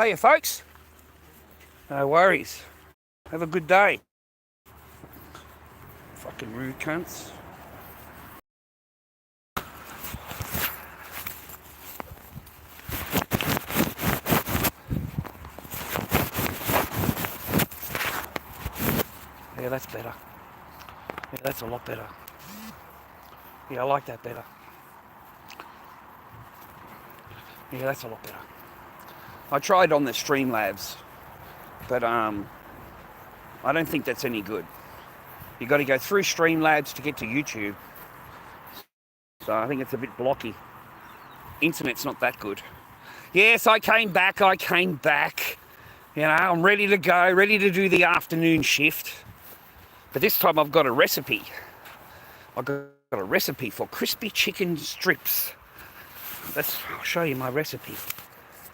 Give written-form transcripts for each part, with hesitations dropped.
Hiya, folks. No worries. Have a good day. Fucking rude cunts. Yeah, that's better. Yeah, that's a lot better. Yeah, I like that better. Yeah, that's a lot better. I tried on the Streamlabs, but I don't think that's any good. You got to go through Streamlabs to get to YouTube. So I think it's a bit blocky. Internet's not that good. Yes, I came back. You know, I'm ready to go, ready to do the afternoon shift. But this time I've got a recipe. I've got a recipe for crispy chicken strips. I'll show you my recipe.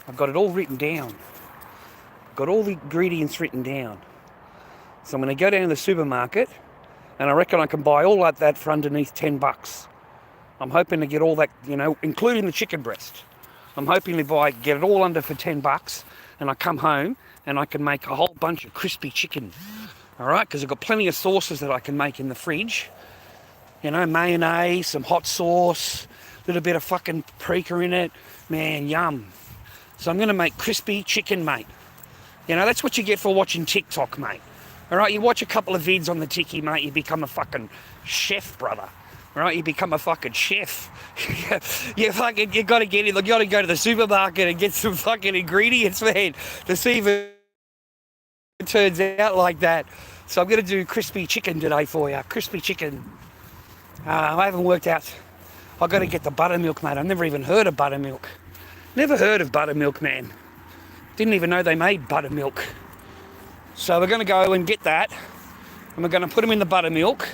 I've got it all written down. Got all the ingredients written down. So I'm going to go down to the supermarket, and I reckon I can buy all like that for underneath $10. I'm hoping to get all that, you know, including the chicken breast. I'm hoping to get it all under for $10, and I come home and I can make a whole bunch of crispy chicken. All right, because I've got plenty of sauces that I can make in the fridge. You know, mayonnaise, some hot sauce, a little bit of fucking paprika in it. Man, yum. So I'm going to make crispy chicken, mate. You know, that's what you get for watching TikTok, mate. All right, you watch a couple of vids on the Tiki, mate, you become a fucking chef, brother. All right, you become a fucking chef. you got to get in, you got to go to the supermarket and get some fucking ingredients, man, to see if it turns out like that. So I'm going to do crispy chicken today for you. Crispy chicken. I haven't worked out. I've got to get the buttermilk, mate. I've never even heard of buttermilk. Never heard of buttermilk, man. Didn't even know they made buttermilk. So we're going to go and get that, and we're going to put them in the buttermilk.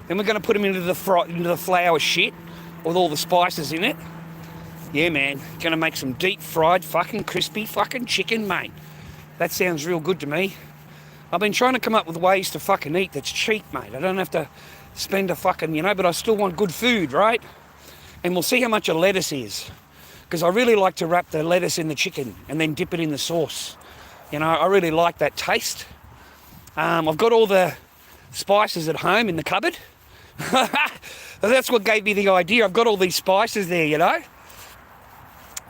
Then we're going to put them into the flour shit with all the spices in it. Yeah, man. Going to make some deep fried fucking crispy fucking chicken, mate. That sounds real good to me. I've been trying to come up with ways to fucking eat that's cheap, mate. I don't have to spend a fucking, you know, but I still want good food, right? And we'll see how much a lettuce is. Because I really like to wrap the lettuce in the chicken and then dip it in the sauce. You know, I really like that taste. I've got all the spices at home in the cupboard. That's what gave me the idea. I've got all these spices there, you know.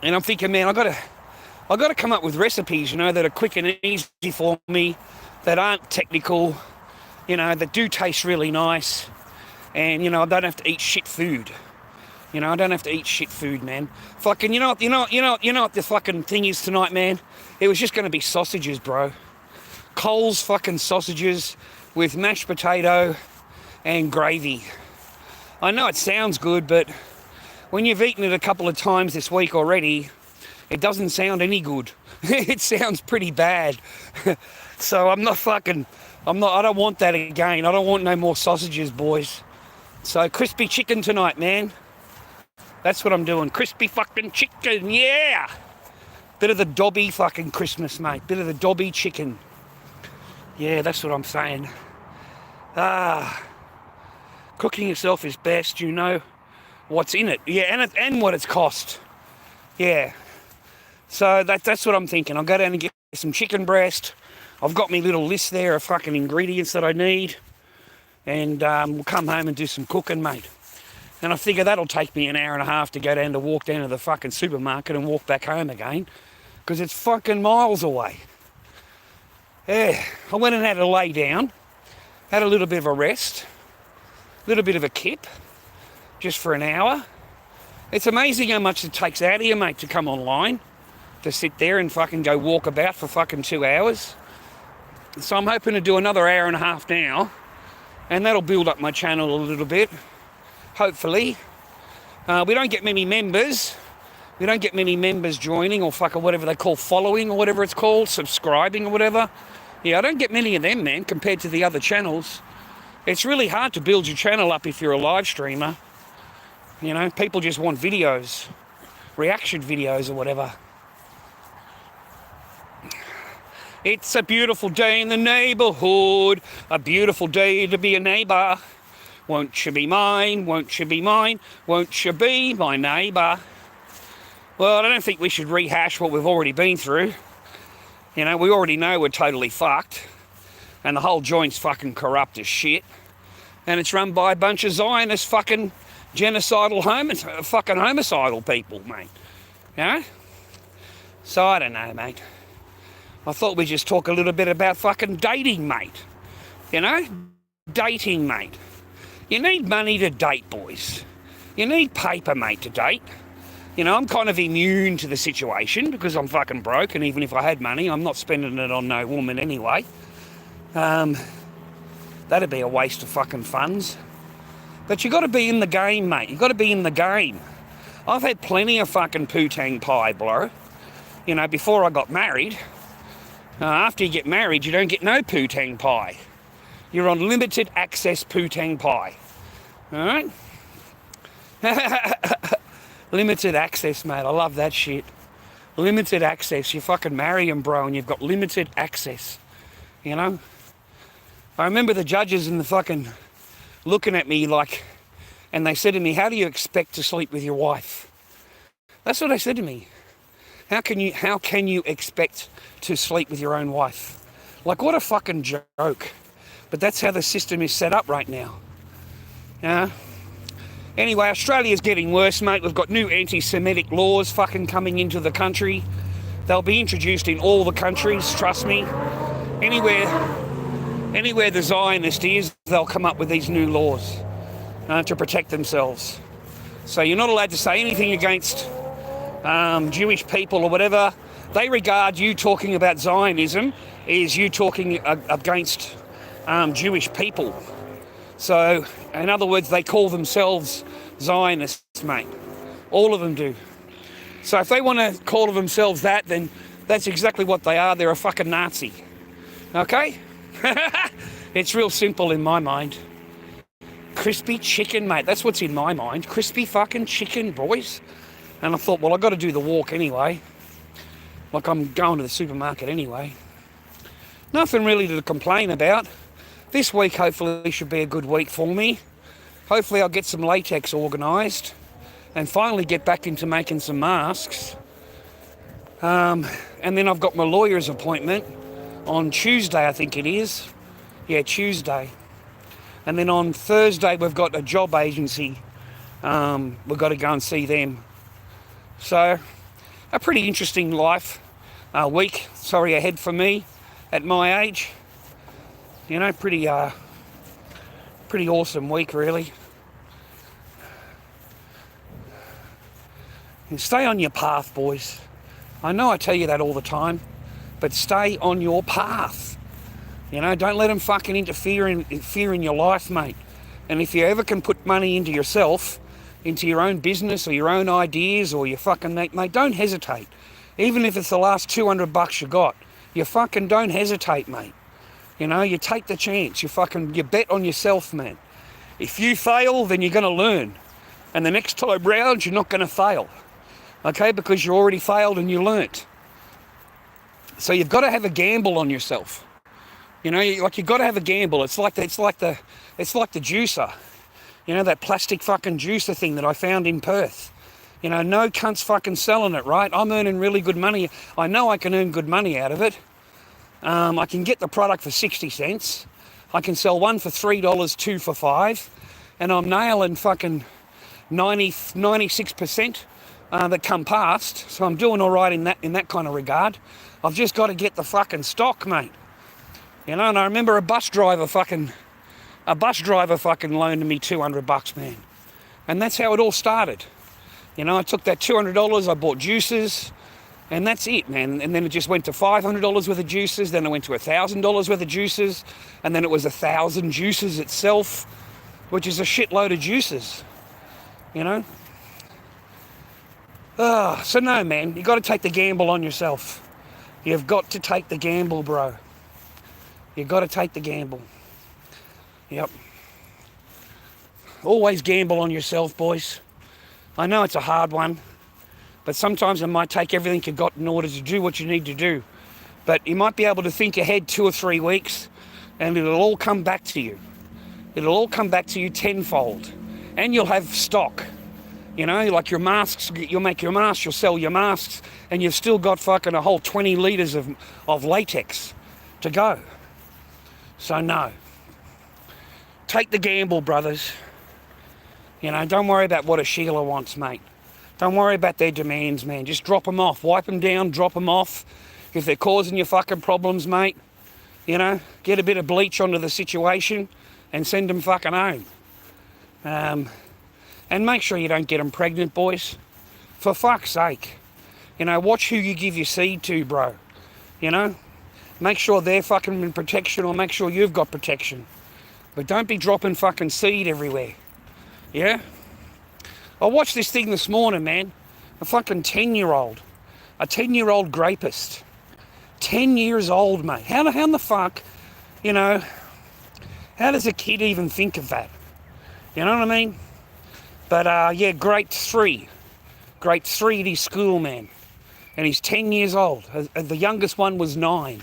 And I'm thinking, man, I've got to come up with recipes, you know, that are quick and easy for me, that aren't technical, you know, that do taste really nice. And, you know, I don't have to eat shit food. You know, I don't have to eat shit food, man. Fucking, you know what the fucking thing is tonight, man? It was just going to be sausages, bro. Coles fucking sausages with mashed potato and gravy. I know it sounds good, but when you've eaten it a couple of times this week already, it doesn't sound any good. It sounds pretty bad. So I don't want that again. I don't want no more sausages, boys. So crispy chicken tonight, man. That's what I'm doing. Crispy fucking chicken, yeah! Bit of the Dobby fucking Christmas, mate. Bit of the Dobby chicken. Yeah, that's what I'm saying. Cooking yourself is best, you know what's in it. Yeah, and what it's cost. Yeah. So that's what I'm thinking. I'll go down and get some chicken breast. I've got my little list there of fucking ingredients that I need. And we'll come home and do some cooking, mate. And I figure that'll take me an hour and a half to walk down to the fucking supermarket and walk back home again. Because it's fucking miles away. Yeah, I went and had a lay down. Had a little bit of a rest. A little bit of a kip. Just for an hour. It's amazing how much it takes out of you, mate, to come online. To sit there and fucking go walk about for fucking 2 hours. So I'm hoping to do another hour and a half now. And that'll build up my channel a little bit. Hopefully. We don't get many members. We don't get many members joining or fucking whatever they call following or whatever it's called, subscribing or whatever. Yeah, I don't get many of them, man, compared to the other channels. It's really hard to build your channel up if you're a live streamer. You know, people just want videos, reaction videos or whatever. It's a beautiful day in the neighbourhood, a beautiful day to be a neighbour. Won't you be mine, won't you be mine, won't you be my neighbour? Well, I don't think we should rehash what we've already been through. You know, we already know we're totally fucked, and the whole joint's fucking corrupt as shit, and it's run by a bunch of Zionist fucking genocidal fucking homicidal people, mate. You know? So I don't know, mate. I thought we'd just talk a little bit about fucking dating, mate. You know? Dating, mate. You need money to date, boys. You need paper, mate, to date. You know, I'm kind of immune to the situation because I'm fucking broke, and even if I had money, I'm not spending it on no woman anyway. That'd be a waste of fucking funds. But you got to be in the game, mate. You got to be in the game. I've had plenty of fucking poo-tang pie, bro. You know, before I got married. After you get married, you don't get no poo-tang pie. You're on limited access poo-tang pie. All right? Limited access, mate. I love that shit. Limited access. You fucking marry him, bro, and you've got limited access. You know? I remember the judges in the fucking looking at me like, and they said to me, how do you expect to sleep with your wife? That's what they said to me. How can you expect to sleep with your own wife? Like, what a fucking joke. But that's how the system is set up right now. Yeah. Anyway, Australia's getting worse, mate. We've got new anti-Semitic laws fucking coming into the country. They'll be introduced in all the countries, trust me. Anywhere the Zionist is, they'll come up with these new laws to protect themselves. So you're not allowed to say anything against Jewish people or whatever. They regard you talking about Zionism as you talking against Jewish people. So, in other words, they call themselves Zionists, mate. All of them do. So if they want to call themselves that, then that's exactly what they are. They're a fucking Nazi. Okay? It's real simple in my mind. Crispy chicken, mate. That's what's in my mind. Crispy fucking chicken, boys. And I thought, well, I've got to do the walk anyway. Like, I'm going to the supermarket anyway. Nothing really to complain about. This week hopefully should be a good week for me. Hopefully I'll get some latex organised and finally get back into making some masks. And then I've got my lawyer's appointment on Tuesday, I think it is. Yeah, Tuesday. And then on Thursday we've got a job agency. We've got to go and see them. So, a pretty interesting week ahead for me at my age. You know, pretty awesome week, really. And stay on your path, boys. I know I tell you that all the time, but stay on your path. You know, don't let them fucking interfere in your life, mate. And if you ever can put money into yourself, into your own business or your own ideas or your fucking mate, don't hesitate. Even if it's the last $200 you got, you fucking don't hesitate, mate. You know, you take the chance. You bet on yourself, man. If you fail, then you're going to learn. And the next time round, you're not going to fail. Okay? Because you already failed and you learnt. So you've got to have a gamble on yourself. You know, you've got to have a gamble. It's like the juicer. You know, that plastic fucking juicer thing that I found in Perth. You know, no cunt's fucking selling it, right? I'm earning really good money. I know I can earn good money out of it. I can get the product for 60 cents. I can sell one for $3, two for $5. And I'm nailing fucking 96% that come past. So I'm doing all right in that kind of regard. I've just got to get the fucking stock, mate. You know, and I remember a bus driver fucking loaned me $200, man. And that's how it all started. You know, I took that $200, I bought juices, and that's it, man. And then it just went to $500 worth of juices, then it went to $1,000 worth of juices, and then it was 1,000 juices itself, which is a shitload of juices, you know? So no, man, you got to take the gamble on yourself. You've got to take the gamble, bro. You've got to take the gamble. Yep. Always gamble on yourself, boys. I know it's a hard one, but sometimes it might take everything you've got in order to do what you need to do. But you might be able to think ahead 2 or 3 weeks, and it'll all come back to you. It'll all come back to you tenfold. And you'll have stock. You know, like your masks, you'll make your masks, you'll sell your masks, and you've still got fucking a whole 20 litres of latex to go. So no. Take the gamble, brothers. You know, don't worry about what a Sheila wants, mate. Don't worry about their demands, man. Just drop them off. Wipe them down, drop them off. If they're causing you fucking problems, mate, you know, get a bit of bleach onto the situation and send them fucking home. And make sure you don't get them pregnant, boys. For fuck's sake. You know, watch who you give your seed to, bro. You know? Make sure they're fucking in protection, or make sure you've got protection. But don't be dropping fucking seed everywhere. Yeah? I watched this thing this morning, man. A fucking 10-year-old. A 10-year-old rapist. 10 years old, mate. How the fuck, you know, how does a kid even think of that? You know what I mean? But, yeah, grade 3 at his school, man. And he's 10 years old. The youngest one was 9.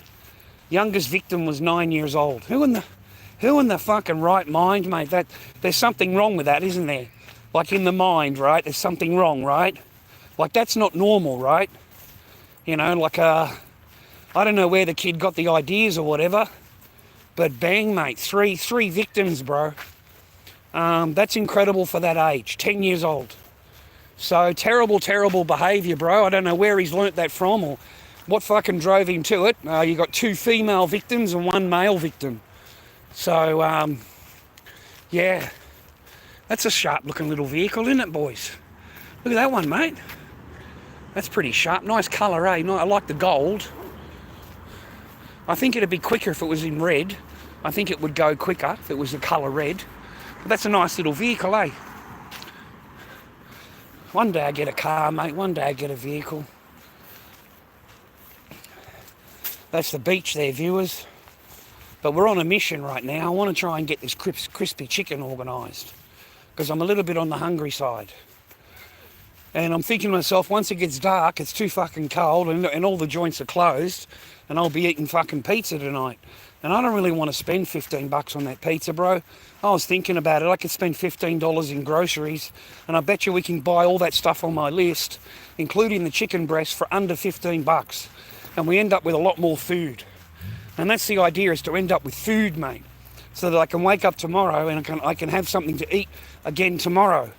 Youngest victim was 9 years old. Who in the fucking right mind, mate? There's something wrong with that, isn't there? Like in the mind, right? There's something wrong, right? Like that's not normal, right? You know, like, I don't know where the kid got the ideas or whatever. But bang, mate, three victims, bro. That's incredible for that age, 10 years old. So terrible, terrible behaviour, bro. I don't know where he's learnt that from or what fucking drove him to it. You got 2 female victims and 1 male victim. So, yeah, that's a sharp-looking little vehicle, isn't it, boys? Look at that one, mate. That's pretty sharp. Nice colour, eh? I like the gold. I think it'd be quicker if it was in red. I think it would go quicker if it was the colour red. But that's a nice little vehicle, eh? One day I get a car, mate. One day I get a vehicle. That's the beach there, viewers. But we're on a mission right now. I want to try and get this crispy chicken organised because I'm a little bit on the hungry side. And I'm thinking to myself, once it gets dark, it's too fucking cold and all the joints are closed and I'll be eating fucking pizza tonight. And I don't really want to spend $15 on that pizza, bro. I was thinking about it. I could spend $15 in groceries and I bet you we can buy all that stuff on my list, including the chicken breast, for under $15. And we end up with a lot more food. And that's the idea, is to end up with food, mate. So that I can wake up tomorrow and I can have something to eat again tomorrow.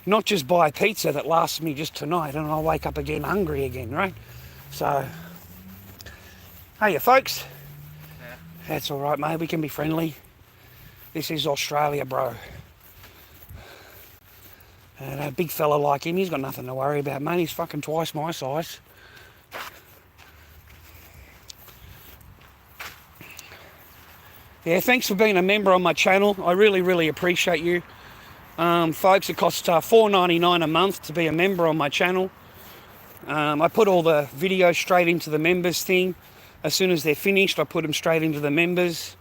Not just buy pizza that lasts me just tonight and I'll wake up again hungry again, right? So, hey, folks. Yeah. That's all right, mate. We can be friendly. This is Australia, bro. And a big fella like him, he's got nothing to worry about, mate. He's fucking twice my size. Yeah, thanks for being a member on my channel. I really, really appreciate you. Folks, it costs $4.99 a month to be a member on my channel. I put all the videos straight into the members thing. As soon as they're finished, I put them straight into the members.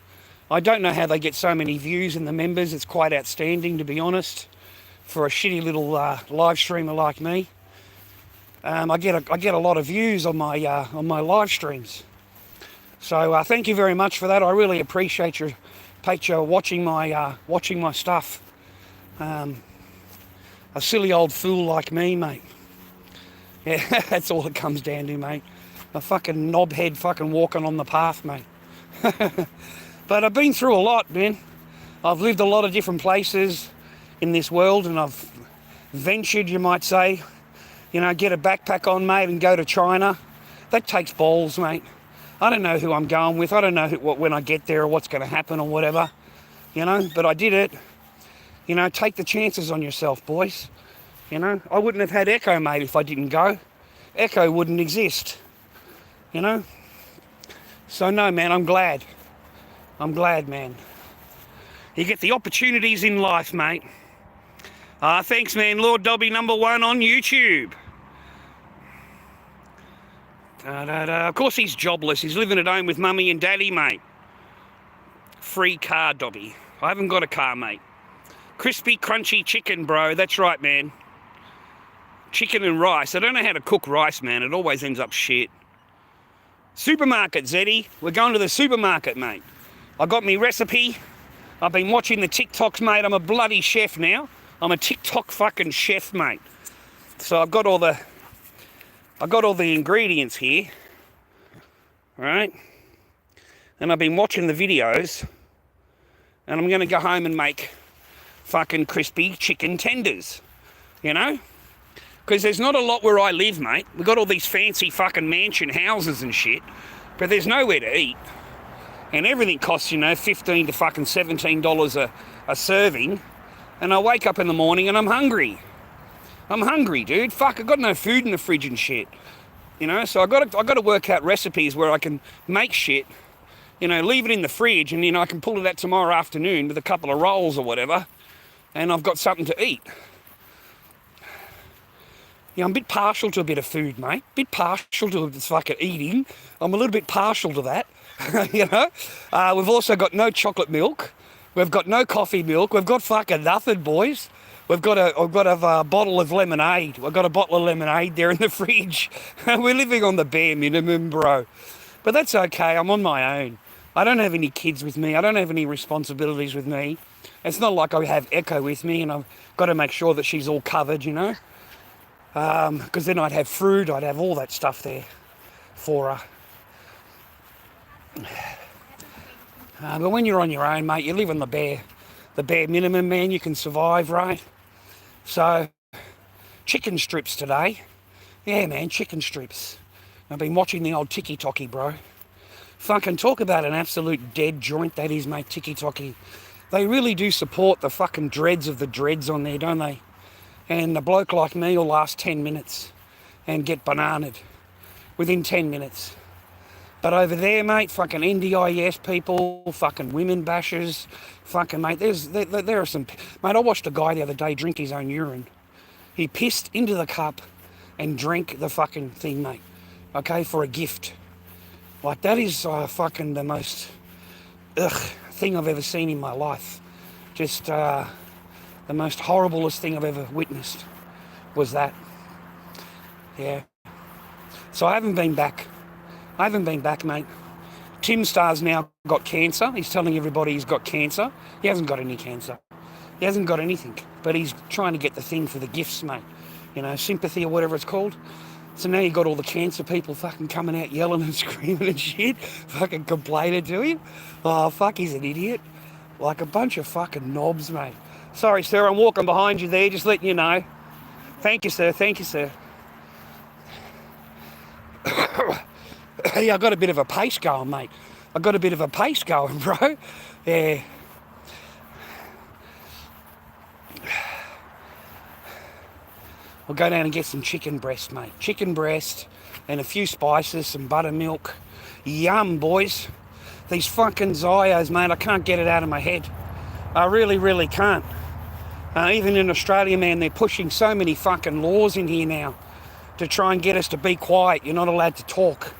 I don't know how they get so many views in the members. It's quite outstanding, to be honest, for a shitty little live streamer like me. I get a lot of views on my live streams. So thank you very much for that. I really appreciate your watching my stuff. A silly old fool like me, mate. Yeah, that's all it comes down to, mate. A fucking knobhead fucking walking on the path, mate. But I've been through a lot, man. I've lived a lot of different places in this world, and I've ventured, you might say. You know, get a backpack on, mate, and go to China. That takes balls, mate. I don't know who I'm going with. I don't know when I get there or what's going to happen or whatever. You know, but I did it. You know, take the chances on yourself, boys. You know, I wouldn't have had Echo, mate, if I didn't go. Echo wouldn't exist. You know? So, no, man, I'm glad. I'm glad, man. You get the opportunities in life, mate. Thanks, man. Lord Dobby #1 on YouTube. Of course he's jobless. He's living at home with mummy and daddy, mate. Free car, Dobby. I haven't got a car, mate. Crispy, crunchy chicken, bro. That's right, man. Chicken and rice. I don't know how to cook rice, man. It always ends up shit. Supermarket, Zeddy. We're going to the supermarket, mate. I got me recipe. I've been watching the TikToks, mate. I'm a bloody chef now. I'm a TikTok fucking chef, mate. So I've got all the ingredients here, right? And I've been watching the videos, and I'm going to go home and make fucking crispy chicken tenders, you know? Because there's not a lot where I live, mate. We've got all these fancy fucking mansion houses and shit, but there's nowhere to eat. And everything costs, you know, $15 to fucking $17 a serving. And I wake up in the morning and I'm hungry. I'm hungry, dude. Fuck, I've got no food in the fridge and shit. You know, so I got to work out recipes where I can make shit, you know, leave it in the fridge, and, you know, I can pull it out tomorrow afternoon with a couple of rolls or whatever, and I've got something to eat. Yeah, I'm a bit partial to a bit of food, mate. A bit partial to this fucking eating. I'm a little bit partial to that, you know. We've also got no chocolate milk. We've got no coffee milk. We've got fucking nothing, boys. I've got a bottle of lemonade. I've got a bottle of lemonade there in the fridge. We're living on the bare minimum, bro. But that's okay. I'm on my own. I don't have any kids with me. I don't have any responsibilities with me. It's not like I have Echo with me and I've got to make sure that she's all covered, you know. Because then I'd have fruit, I'd have all that stuff there for her. But when you're on your own, mate, you live on the bare minimum, man. You can survive, right? So, chicken strips today. Yeah, man, chicken strips. I've been watching the old tiki-toki, bro. Fucking talk about an absolute dead joint that is, mate, tiki-toki. They really do support the fucking dreads of the dreads on there, don't they? And a bloke like me will last 10 minutes and get bananaed within 10 minutes. But over there, mate, fucking NDIS people, fucking women bashers, fucking, mate, there are some... Mate, I watched a guy the other day drink his own urine. He pissed into the cup and drank the fucking thing, mate, okay, for a gift. Like, that is fucking the most thing I've ever seen in my life. Just... the most horriblest thing I've ever witnessed was that. Yeah. So I haven't been back. Mate. Tim Starr's now got cancer. He's telling everybody he's got cancer. He hasn't got any cancer. He hasn't got anything. But he's trying to get the thing for the gifts, mate. You know, sympathy or whatever it's called. So now you've got all the cancer people fucking coming out yelling and screaming and shit. Fucking complaining to him. Oh, fuck, he's an idiot. Like a bunch of fucking knobs, mate. Sorry, sir, I'm walking behind you there, just letting you know. Thank you, sir. Thank you, sir. Yeah, I got a bit of a pace going, mate. I got a bit of a pace going, bro. Yeah. I'll go down and get some chicken breast, mate. Chicken breast and a few spices, some buttermilk. Yum, boys. These fucking Zyos, mate, I can't get it out of my head. I really, really can't. Even in Australia, man, they're pushing so many fucking laws in here now to try and get us to be quiet. You're not allowed to talk.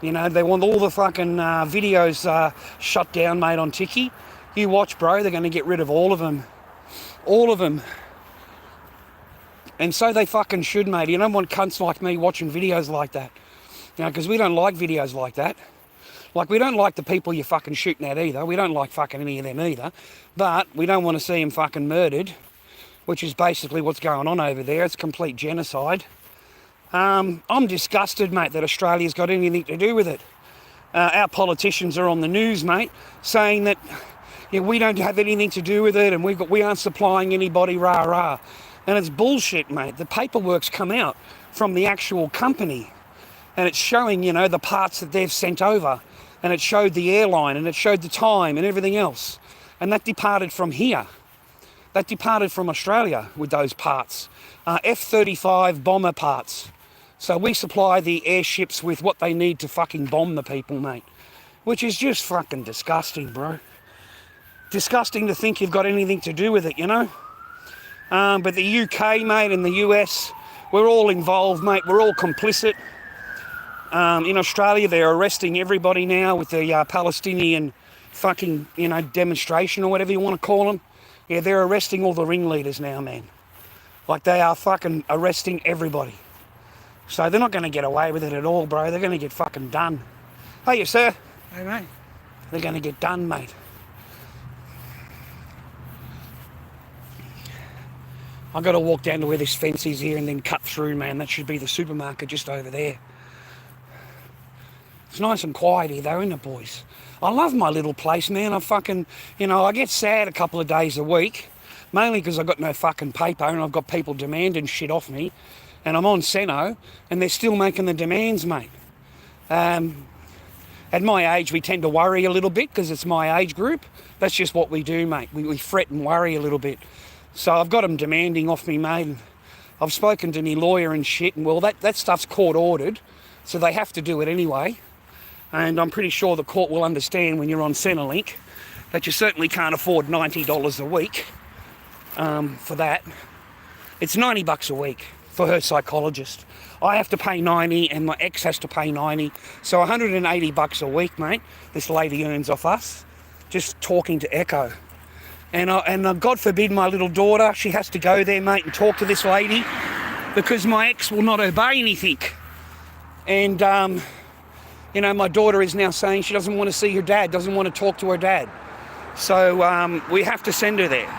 You know, they want all the fucking videos shut down, mate, on Tiki. You watch, bro, they're going to get rid of all of them. All of them. And so they fucking should, mate. You don't want cunts like me watching videos like that. You know, because we don't like videos like that. Like, we don't like the people you're fucking shooting at either. We don't like fucking any of them either. But we don't want to see them fucking murdered, which is basically what's going on over there. It's complete genocide. I'm disgusted, mate, that Australia's got anything to do with it. Our politicians are on the news, mate, saying that we don't have anything to do with it and we aren't supplying anybody, rah-rah. And it's bullshit, mate. The paperwork's come out from the actual company and it's showing, you know, the parts that they've sent over. And it showed the airline, and it showed the time and everything else. And that departed from here. That departed from Australia with those parts. F-35 bomber parts. So we supply the airships with what they need to fucking bomb the people, mate. Which is just fucking disgusting, bro. Disgusting to think you've got anything to do with it, you know? But the UK, mate, and the US, we're all involved, mate. We're all complicit. In Australia, they're arresting everybody now with the Palestinian fucking, you know, demonstration or whatever you want to call them. Yeah, they're arresting all the ringleaders now, man. Like, they are fucking arresting everybody. So they're not going to get away with it at all, bro. They're going to get fucking done. Hey, sir. Hey, mate. They're going to get done, mate. I've got to walk down to where this fence is here and then cut through, man. That should be the supermarket just over there. It's nice and quiet here though, isn't it, boys? I love my little place, man. I get sad a couple of days a week, mainly because I've got no fucking paper and I've got people demanding shit off me, and I'm on Seno and they're still making the demands, mate. At my age, we tend to worry a little bit because it's my age group. That's just what we do, mate. We fret and worry a little bit. So I've got them demanding off me, mate. And I've spoken to my lawyer and shit, and well, that stuff's court ordered, so they have to do it anyway. And I'm pretty sure the court will understand when you're on Centrelink that you certainly can't afford $90 a week for that. It's $90 a week for her psychologist. I have to pay 90 and my ex has to pay 90. So $180 a week, mate, this lady earns off us, just talking to Echo. And God forbid my little daughter, she has to go there, mate, and talk to this lady because my ex will not obey anything. And, my daughter is now saying she doesn't want to see her dad, doesn't want to talk to her dad. So we have to send her there.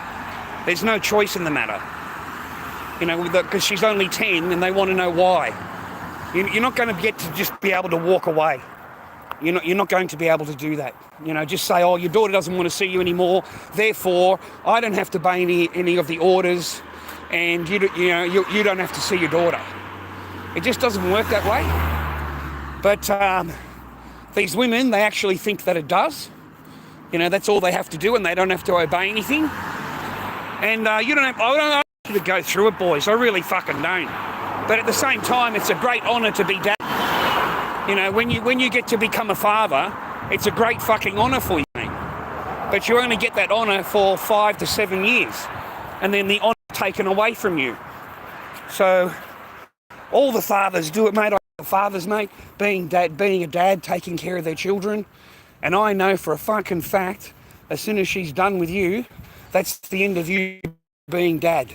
There's no choice in the matter. Because she's only 10 and they want to know why. You're not going to get to just be able to walk away. You're not going to be able to do that. Just say, oh, your daughter doesn't want to see you anymore, therefore I don't have to obey any of the orders, and you don't have to see your daughter. It just doesn't work that way. But these women, they actually think that it does. That's all they have to do, and they don't have to obey anything. And I don't have to go through it, boys. I really fucking don't. But at the same time, it's a great honour to be dad. When you get to become a father, it's a great fucking honour for you, mate. But you only get that honour for 5 to 7 years, and then the honour taken away from you. So all the fathers do it, mate. Fathers, mate, being a dad, taking care of their children. And I know for a fucking fact, as soon as she's done with you, that's the end of you being dad.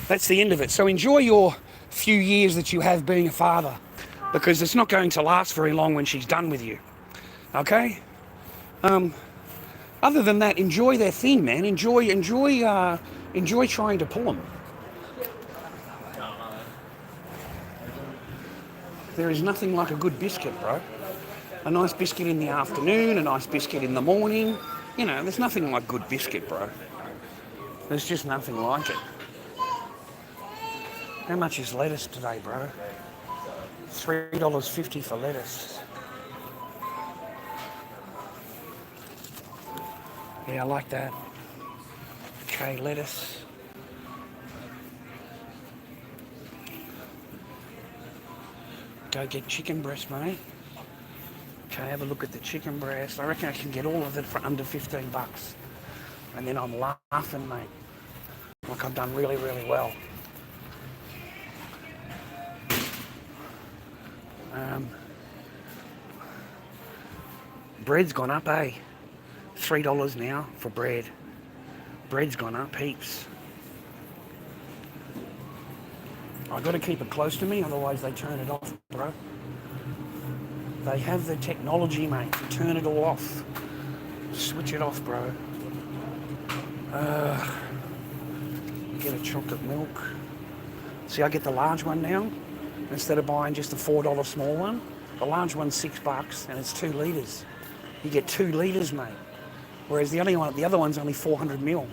That's the end of it. So enjoy your few years that you have being a father, because it's not going to last very long when she's done with you. Okay? Other than that, enjoy their thing, man. Enjoy trying to pull them. There is nothing like a good biscuit, bro. A nice biscuit in the afternoon, a nice biscuit in the morning. There's nothing like good biscuit, bro. There's just nothing like it. How much is lettuce today, bro? $3.50 for lettuce. Yeah, I like that. Okay, lettuce. Go get chicken breast, mate. Okay, have a look at the chicken breast. I reckon I can get all of it for under $15. And then I'm laughing, mate. Like I've done really, really well. Bread's gone up, eh? $3 now for bread. Bread's gone up heaps. I've got to keep it close to me, otherwise they turn it off, bro. They have the technology, mate, to turn it all off. Switch it off, bro. Get a chocolate milk. See, I get the large one now, instead of buying just a $4 small one. The large one's $6 and it's 2 litres. You get 2 litres, mate. Whereas the other one's only 400 ml.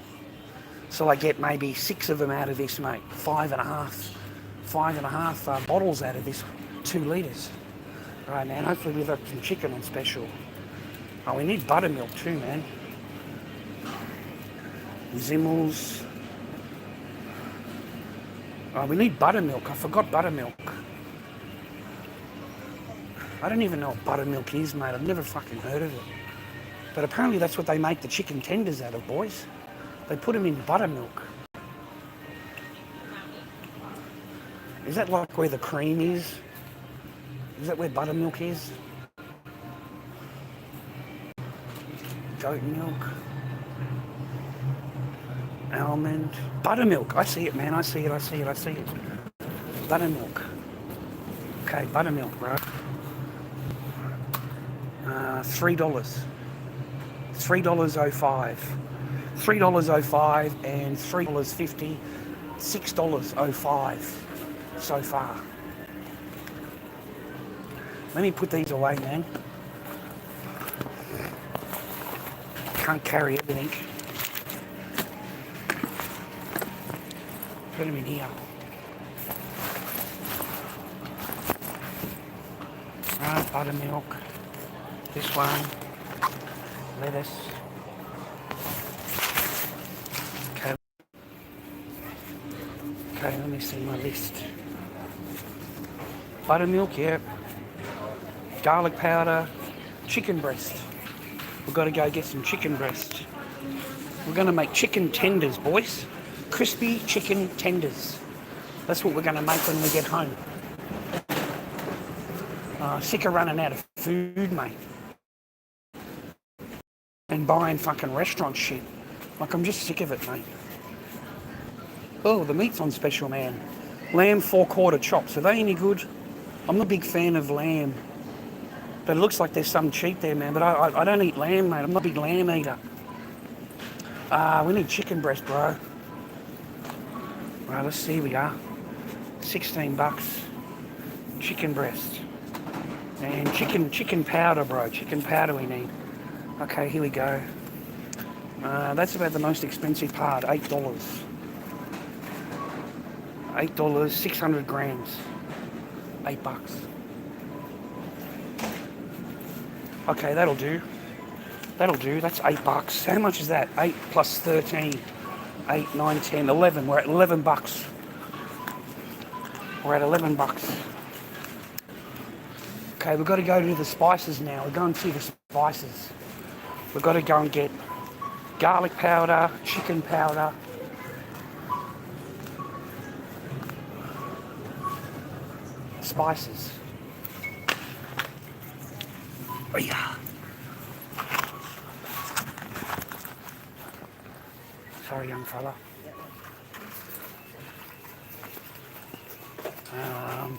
So I get maybe 6 of them out of this, mate. 5.5 bottles out of this 2 litres. Right, man, hopefully we've got some chicken on special. Oh, we need buttermilk too, man. Zimmels. Oh, we need buttermilk. I forgot buttermilk. I don't even know what buttermilk is, mate. I've never fucking heard of it. But apparently that's what they make the chicken tenders out of, boys. They put them in buttermilk. Is that like where the cream is? Is that where buttermilk is? Goat milk. Almond. Buttermilk. I see it, man. I see it. Buttermilk. Okay, buttermilk, bro. $3. $3.05. $3.05 and $3.50 $6.05 so far. Let me put these away, man. Can't carry everything. Put them in here. Right, buttermilk. This one. Lettuce. Okay, let me see my list. Buttermilk, yeah. Garlic powder, chicken breast. We've got to go get some chicken breast. We're going to make chicken tenders, boys. Crispy chicken tenders. That's what we're going to make when we get home. Sick of running out of food, mate. And buying fucking restaurant shit. Like, I'm just sick of it, mate. Oh, the meat's on special, man. Lamb 4/4 chops. Are they any good? I'm a big fan of lamb. But it looks like there's some cheap there, man. But I don't eat lamb, mate. I'm not a big lamb eater. We need chicken breast, bro. Right, let's see. We are. $16. Chicken breast. And chicken powder, bro. Chicken powder we need. Okay, here we go. That's about the most expensive part. $8. $8, 600 grams. $8. Okay, that'll do. That'll do. That's $8. How much is that? 8 plus 13. 8, 9, 10, 11. We're at $11. We're at $11. Okay, we've got to go to the spices now. We're going to see the spices. We've got to go and get garlic powder, chicken powder, spices. Oh yeah. Sorry, young fella. No,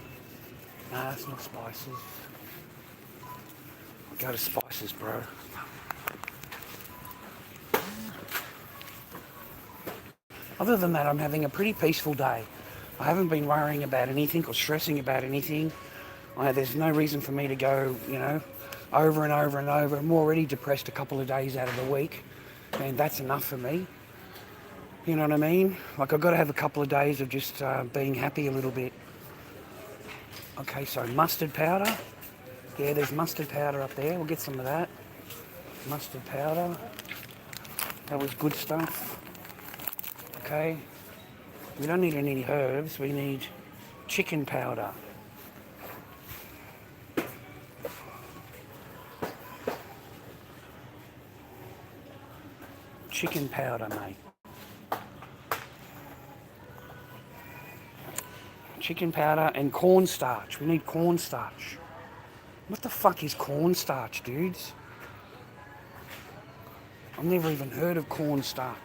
that's not spices. Go to spices, bro. Other than that, I'm having a pretty peaceful day. I haven't been worrying about anything or stressing about anything. There's no reason for me to go, over and over and over. I'm already depressed a couple of days out of the week, and that's enough for me. You know what I mean? Like, I've got to have a couple of days of just being happy a little bit. Okay, so mustard powder. Yeah, there's mustard powder up there. We'll get some of that. Mustard powder. That was good stuff. Okay. We don't need any herbs. We need chicken powder. Chicken powder, mate. Chicken powder and cornstarch. We need cornstarch. What the fuck is cornstarch, dudes? I've never even heard of cornstarch.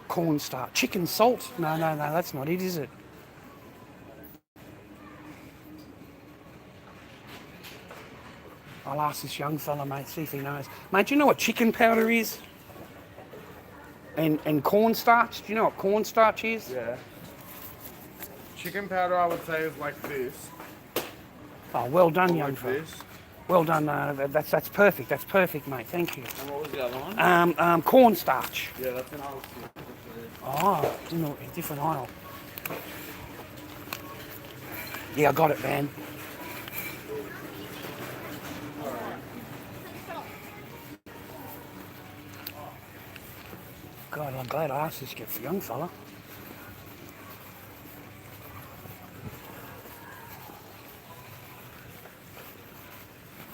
Cornstarch. Chicken salt? No, that's not it, is it? I'll ask this young fella, mate, see if he knows. Mate, do you know what chicken powder is? And cornstarch? Do you know what cornstarch is? Yeah. Chicken powder, I would say, is like this. Oh, well done, Or young like fella. this. Well done. That's perfect. That's perfect, mate. Thank you. And what was the other one? Cornstarch. Yeah, that's an old. Oh, different aisle. Yeah, I got it, man. God, I'm glad I asked this young fella.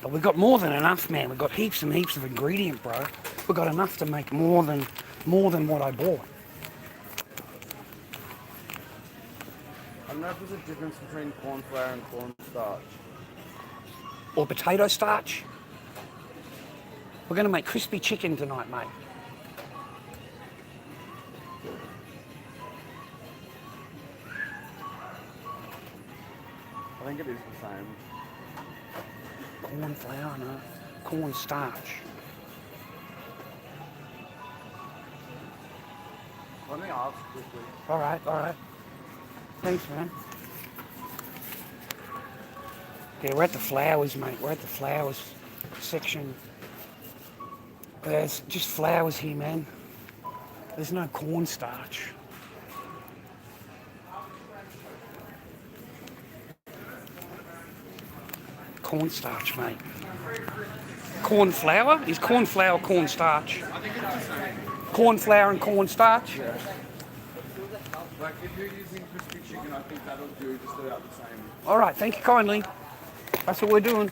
But we've got more than enough, man. We've got heaps and heaps of ingredient, bro. We've got enough to make more than what I bought. I don't know if there's a difference between corn flour and cornstarch. Or potato starch. We're going to make crispy chicken tonight, mate. I think it is the same. Corn flour, no. Corn starch. Let me ask quickly. All right. Thanks, man. Yeah, we're at the flowers, mate. We're at the flowers section. There's just flowers here, man. There's no cornstarch. Cornstarch, mate. Corn flour? Is corn flour cornstarch? I think it's the same. Corn flour and cornstarch? Yeah. Like if you're using crispy chicken, I think that'll do just about the same. All right, thank you kindly. That's what we're doing.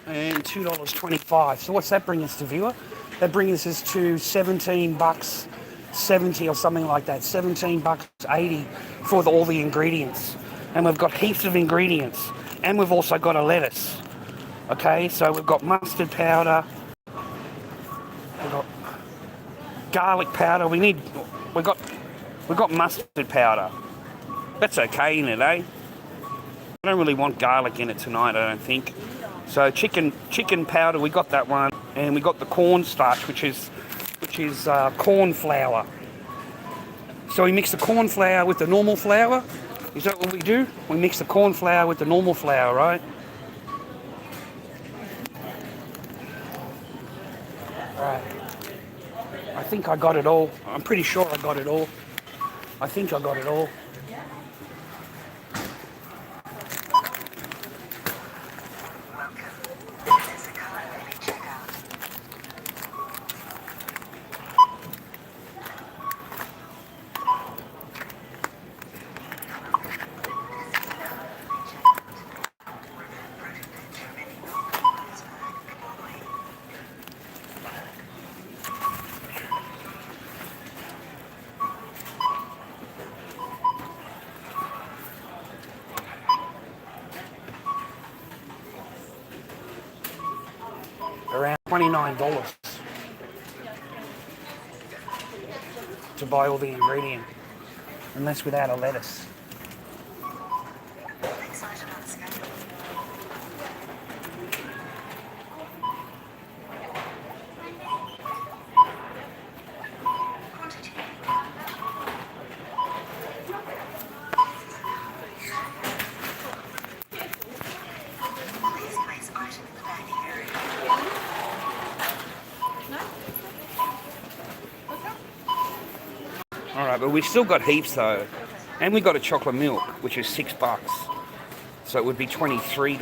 And $2.25. So what's that bring us to, viewer? That brings us to $17.70 or something like that. $17.80 for all the ingredients. And we've got heaps of ingredients. And we've also got a lettuce. Okay, so we've got mustard powder. We've got garlic powder. We've got mustard powder. That's okay in it, eh? I don't really want garlic in it tonight, I don't think. So chicken powder, we got that one, and we got the cornstarch, which is corn flour. So we mix the corn flour with the normal flour. Is that what we do? We mix the corn flour with the normal flour, right? Right. I think I got it all. I'm pretty sure I got it all. I think I got it all. Around $29 to buy all the ingredients, and that's without a lettuce. All right, but we've still got heaps though, and we got a chocolate milk, which is $6, so it would be $23.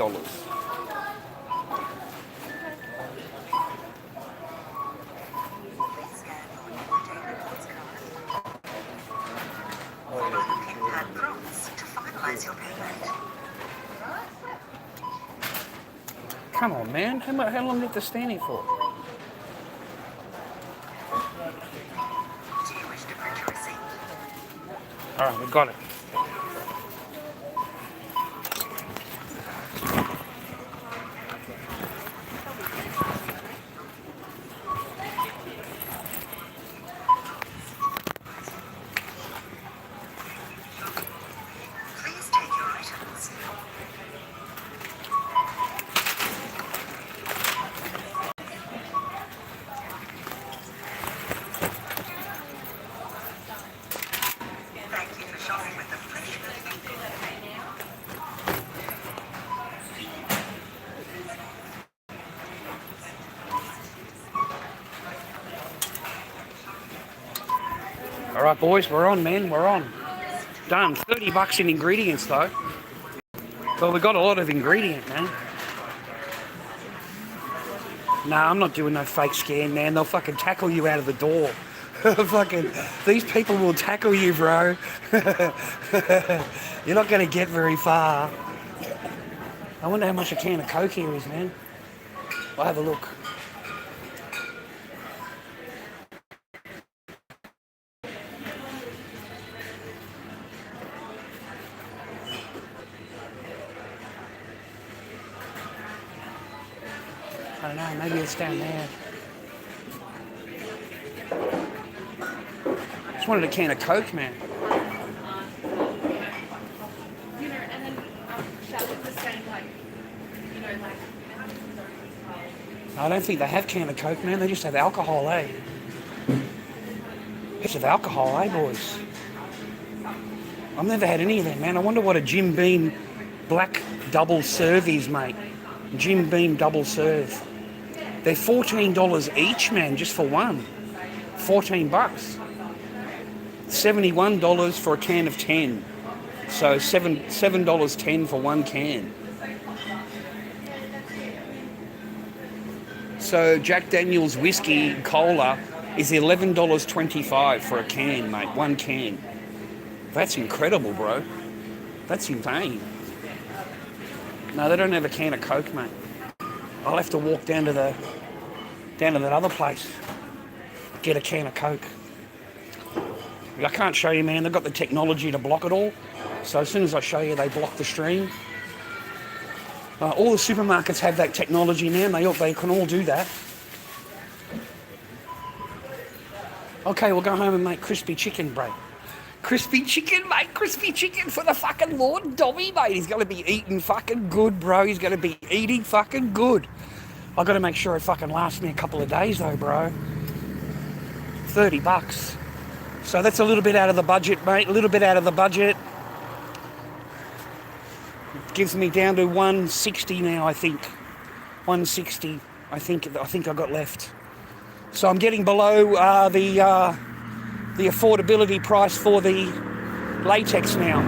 Come on, man, how long do you have to stand here for? All right, we got it. Please take your items. All right, boys, we're on, man, we're on. Done. $30 in ingredients, though. Well, we got a lot of ingredient, man. Nah, I'm not doing no fake scan, man. They'll fucking tackle you out of the door. Fucking, these people will tackle you, bro. You're not going to get very far. I wonder how much a can of Coke here is, man. I'll have a look. I don't know, maybe it's down there. Just wanted a can of Coke, man. You know, and then that was the same, like, you know, like. I don't think they have can of Coke, man. They just have alcohol, eh? Heaps of alcohol, eh, boys? I've never had any of them, man. I wonder what a Jim Beam black double serve is, mate. Jim Beam double serve. They're $14 each, man, just for one. 14 bucks. $71 for a can of 10. So $7.10 for one can. So Jack Daniel's whiskey cola is $11.25 for a can, mate. One can. That's incredible, bro. That's insane. No, they don't have a can of Coke, mate. I'll have to walk down to that other place, get a can of Coke. I can't show you, man. They've got the technology to block it all. So as soon as I show you, they block the stream. All the supermarkets have that technology now. They can all do that. Okay, we'll go home and make crispy chicken, bro. Crispy chicken, mate. Crispy chicken for the fucking Lord Dobby, mate. He's going to be eating fucking good, bro. He's going to be eating fucking good. I've got to make sure it fucking lasts me a couple of days, though, bro. $30. So that's a little bit out of the budget, mate. A little bit out of the budget. It gives me down to 160 now, I think. 160, I think I got left. So I'm getting below the affordability price for the latex now.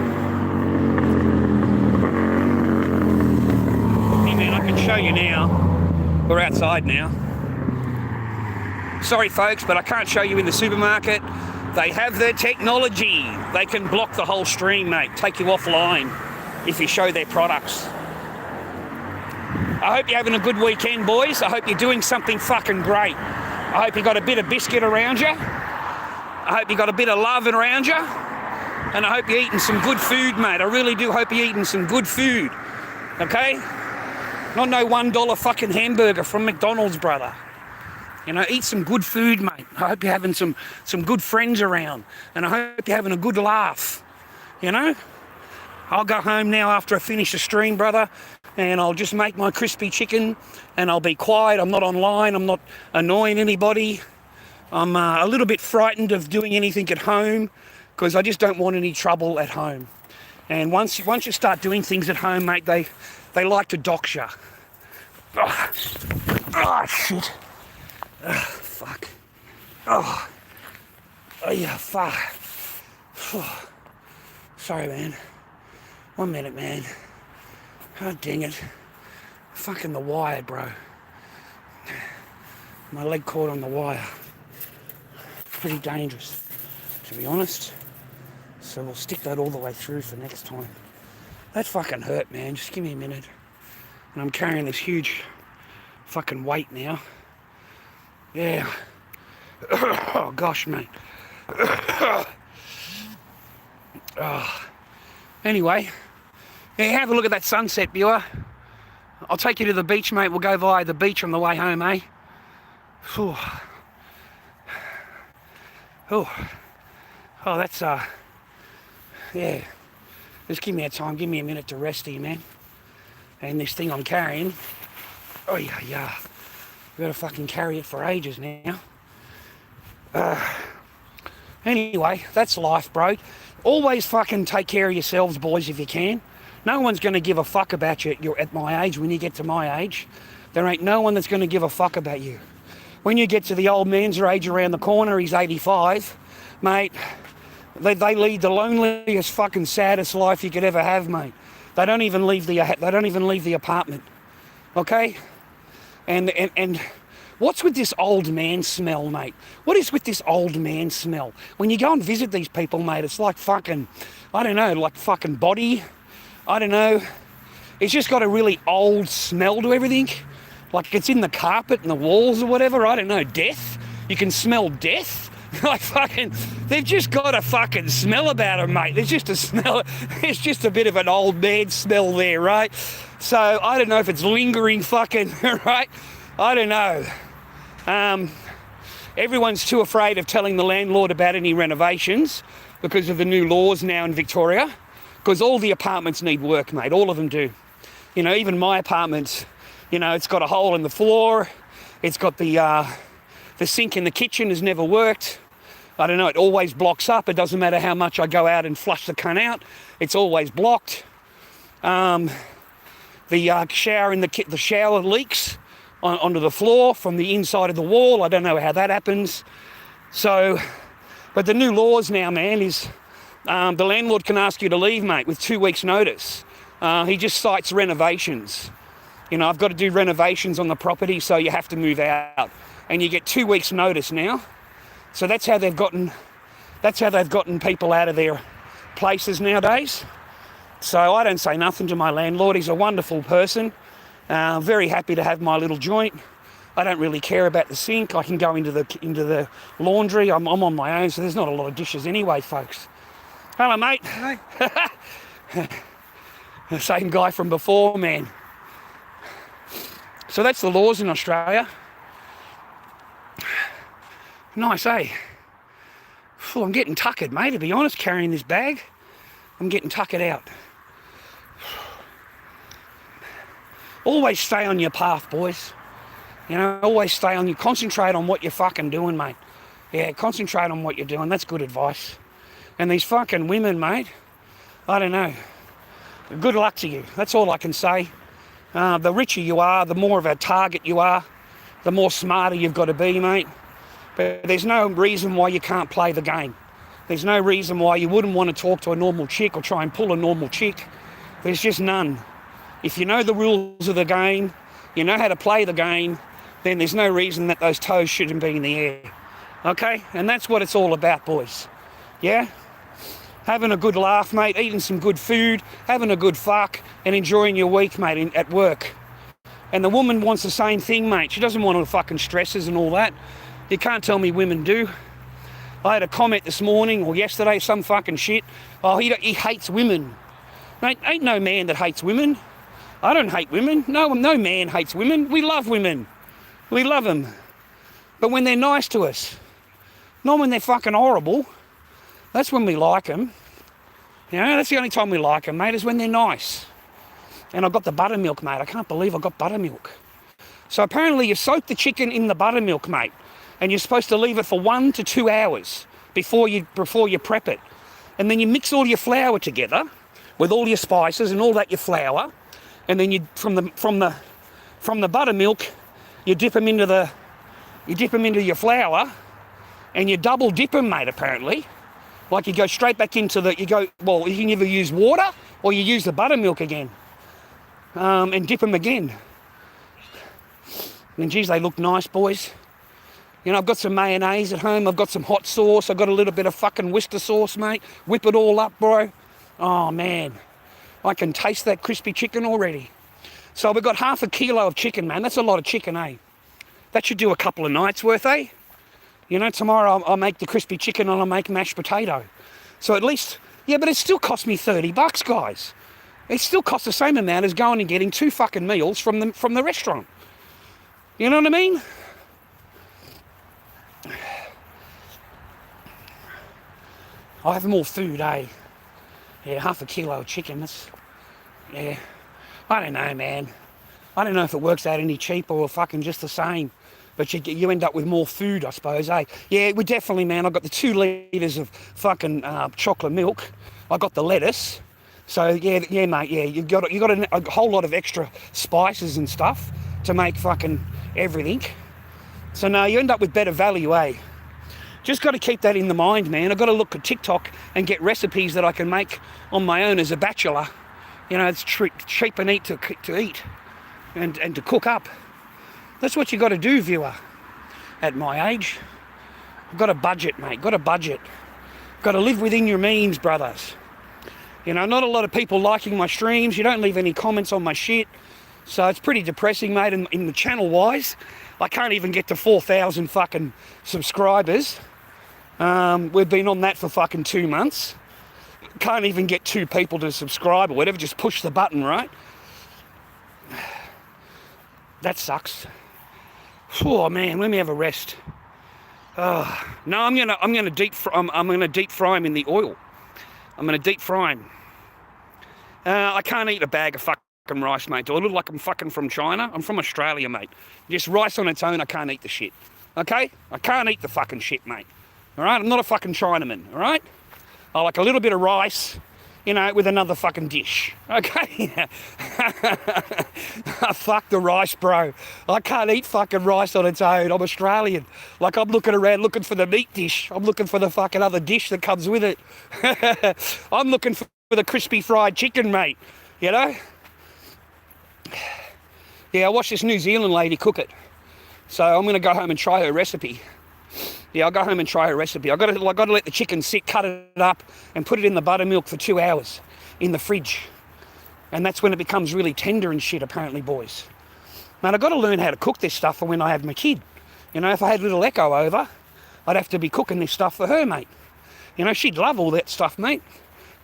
Hey man, I can show you now. We're outside now. Sorry folks, but I can't show you in the supermarket. They have their technology. They can block the whole stream, mate. Take you offline if you show their products. I hope you're having a good weekend, boys. I hope you're doing something fucking great. I hope you got a bit of biscuit around you. I hope you got a bit of love around you. And I hope you're eating some good food, mate. I really do hope you're eating some good food. Okay? Not no $1 fucking hamburger from McDonald's, brother. You know, eat some good food, mate. I hope you're having some good friends around. And I hope you're having a good laugh. You know? I'll go home now after I finish the stream, brother. And I'll just make my crispy chicken. And I'll be quiet. I'm not online. I'm not annoying anybody. I'm a little bit frightened of doing anything at home. Because I just don't want any trouble at home. And once you start doing things at home, mate, they like to dox you. Oh, shit. Oh, fuck. Oh, yeah, fuck. Oh. Sorry, man. 1 minute, man. Oh, dang it. Fucking the wire, bro. My leg caught on the wire. Pretty dangerous, to be honest. So we'll stick that all the way through for next time. That fucking hurt, man. Just give me a minute. And I'm carrying this huge fucking weight now. Yeah. Oh, gosh, mate. Oh. Anyway, yeah, have a look at that sunset, viewer. I'll take you to the beach, mate. We'll go via the beach on the way home, eh? Whew. Oh. Oh, that's, yeah. Just give me a time. Give me a minute to rest here, man. And this thing I'm carrying. Oh, yeah, yeah. I've got to fucking carry it for ages now. Anyway, that's life, bro. Always fucking take care of yourselves, boys, if you can. No one's going to give a fuck about you. You're at my age. When you get to my age, there ain't no one that's going to give a fuck about you. When you get to the old man's age around the corner, he's 85, mate, they lead the loneliest, fucking saddest life you could ever have, mate. They don't even leave the apartment, okay? And what's with this old man smell, mate? What is with this old man smell? When you go and visit these people, mate, it's like fucking, I don't know, like fucking body. I don't know. It's just got a really old smell to everything. Like it's in the carpet and the walls or whatever. I don't know. Death. You can smell death. Like fucking, they've just got a fucking smell about them, mate. There's just a smell. It's just a bit of an old man smell there, right? So I don't know if it's lingering fucking, right? I don't know. Everyone's too afraid of telling the landlord about any renovations because of the new laws now in Victoria. Because all the apartments need work, mate. All of them do. You know, even my apartment, you know, it's got a hole in the floor. It's got the sink in the kitchen has never worked. I don't know, it always blocks up. It doesn't matter how much I go out and flush the cunt out. It's always blocked. The shower in the shower leaks onto the floor from the inside of the wall. I don't know how that happens. So, but the new laws now, man, is the landlord can ask you to leave, mate, with 2 weeks' notice. He just cites renovations. You know, I've got to do renovations on the property, so you have to move out. And you get 2 weeks' notice now. So that's how they've gotten people out of their places nowadays. So I don't say nothing to my landlord. He's a wonderful person. Very happy to have my little joint. I don't really care about the sink. I can go into the laundry. I'm on my own, so there's not a lot of dishes anyway, folks. Hello, mate. Hey. The same guy from before, man. So that's the laws in Australia. Nice, eh? Phew, I'm getting tuckered, mate, to be honest, carrying this bag. I'm getting tuckered out. Always stay on your path, boys. You know, always stay on you. Concentrate on what you're fucking doing, mate. Yeah, concentrate on what you're doing. That's good advice. And these fucking women, mate, I don't know. Good luck to you. That's all I can say. The richer you are, the more of a target you are, the more smarter you've got to be, mate. But there's no reason why you can't play the game. There's no reason why you wouldn't want to talk to a normal chick or try and pull a normal chick. There's just none. If you know the rules of the game, you know how to play the game, then there's no reason that those toes shouldn't be in the air. Okay? And that's what it's all about, boys. Yeah? Having a good laugh, mate, eating some good food, having a good fuck, and enjoying your week, mate, at work. And the woman wants the same thing, mate. She doesn't want all the fucking stresses and all that. You can't tell me women do. I had a comment this morning or yesterday, some fucking shit. Oh, he hates women. Mate, ain't no man that hates women. I don't hate women. No man hates women. We love women. We love them. But when they're nice to us, not when they're fucking horrible, that's when we like them. You know, that's the only time we like them, mate, is when they're nice. And I've got the buttermilk, mate. I can't believe I got buttermilk. So apparently you soak the chicken in the buttermilk, mate. And you're supposed to leave it for 1 to 2 hours before you prep it. And then you mix all your flour together with all your spices and all that your flour. And then you from the buttermilk, you dip them into your flour, and you double dip them, mate, apparently. Like you go straight back into you can either use water or you use the buttermilk again. And dip them again. And geez, they look nice, boys. You know, I've got some mayonnaise at home. I've got some hot sauce. I've got a little bit of fucking Worcester sauce, mate. Whip it all up, bro. Oh, man. I can taste that crispy chicken already. So we've got half a kilo of chicken, man. That's a lot of chicken, eh? That should do a couple of nights worth, eh? You know, tomorrow I'll make the crispy chicken and I'll make mashed potato. So at least, yeah, but it still cost me $30, guys. It still costs the same amount as going and getting 2 fucking meals from the restaurant. You know what I mean? I'll have more food, eh? Yeah, half a kilo of chicken, yeah. I don't know, man. I don't know if it works out any cheaper or fucking just the same. But you end up with more food, I suppose, eh? Yeah, we definitely, man. I've got the 2 litres of fucking chocolate milk. I got the lettuce. So, yeah, mate, yeah. You've got a whole lot of extra spices and stuff to make fucking everything. So, no, you end up with better value, eh? Just got to keep that in the mind, man. I've got to look at TikTok and get recipes that I can make on my own as a bachelor. You know, it's cheap and eat to eat and to cook up. That's what you got to do, viewer. At my age, I've got a budget, mate. Got a budget. Got to live within your means, brothers. You know, not a lot of people liking my streams. You don't leave any comments on my shit. So it's pretty depressing, mate. In the channel-wise, I can't even get to 4,000 fucking subscribers. We've been on that for fucking 2 months. Can't even get 2 people to subscribe or whatever. Just push the button, right? That sucks. Oh man, let me have a rest. No, I'm gonna deep fry him in the oil. I'm gonna deep fry him. I can't eat a bag of fucking rice, mate. Do I look like I'm fucking from China? I'm from Australia, mate. Just rice on its own, I can't eat the shit. Okay? I can't eat the fucking shit, mate. all right? I'm not a fucking Chinaman, all right? I like a little bit of rice, with another fucking dish, okay? Fuck the rice, bro. I can't eat fucking rice on its own. I'm Australian. Like, I'm looking around looking for the meat dish. I'm looking for the fucking other dish that comes with it. I'm looking for the crispy fried chicken, mate, Yeah, I watched this New Zealand lady cook it. So I'm going to go home and try her recipe. Yeah, I'll go home and try her recipe. I've got to let the chicken sit, cut it up, and put it in the buttermilk for 2 hours in the fridge. And that's when it becomes really tender and shit, apparently, boys. Man, I've got to learn how to cook this stuff for when I have my kid. If I had little Echo over, I'd have to be cooking this stuff for her, mate. She'd love all that stuff, mate.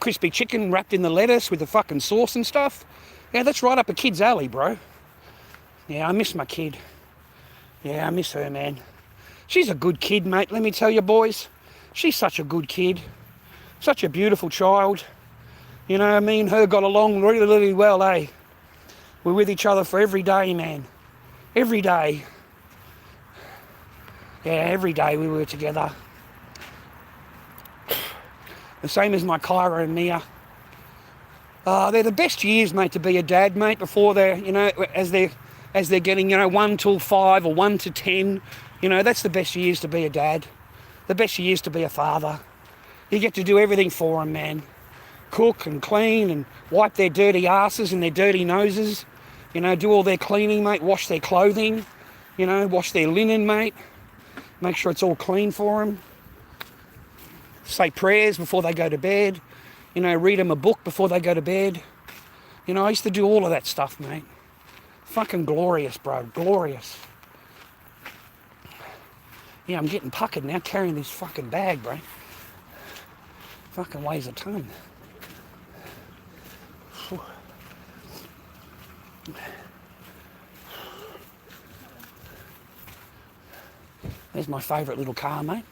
Crispy chicken wrapped in the lettuce with the fucking sauce and stuff. Yeah, that's right up a kid's alley, bro. Yeah, I miss my kid. Yeah, I miss her, man. She's a good kid, mate, let me tell you, boys. She's such a good kid. Such a beautiful child. Her got along really, really well, eh? We're with each other for every day, man. Every day. Yeah, every day we were together. The same as my Kyra and Mia. They're the best years, mate, to be a dad, mate, before they're, as they're getting, 1 till 5 or 1 to 10. That's the best years to be a dad. The best years to be a father. You get to do everything for them, man. Cook and clean and wipe their dirty asses and their dirty noses. Do all their cleaning, mate. Wash their clothing. Wash their linen, mate. Make sure it's all clean for them. Say prayers before they go to bed. Read them a book before they go to bed. I used to do all of that stuff, mate. Fucking glorious, bro. Glorious. Yeah, I'm getting puckered now carrying this fucking bag, bro. Fucking weighs a ton. There's my favourite little car, mate.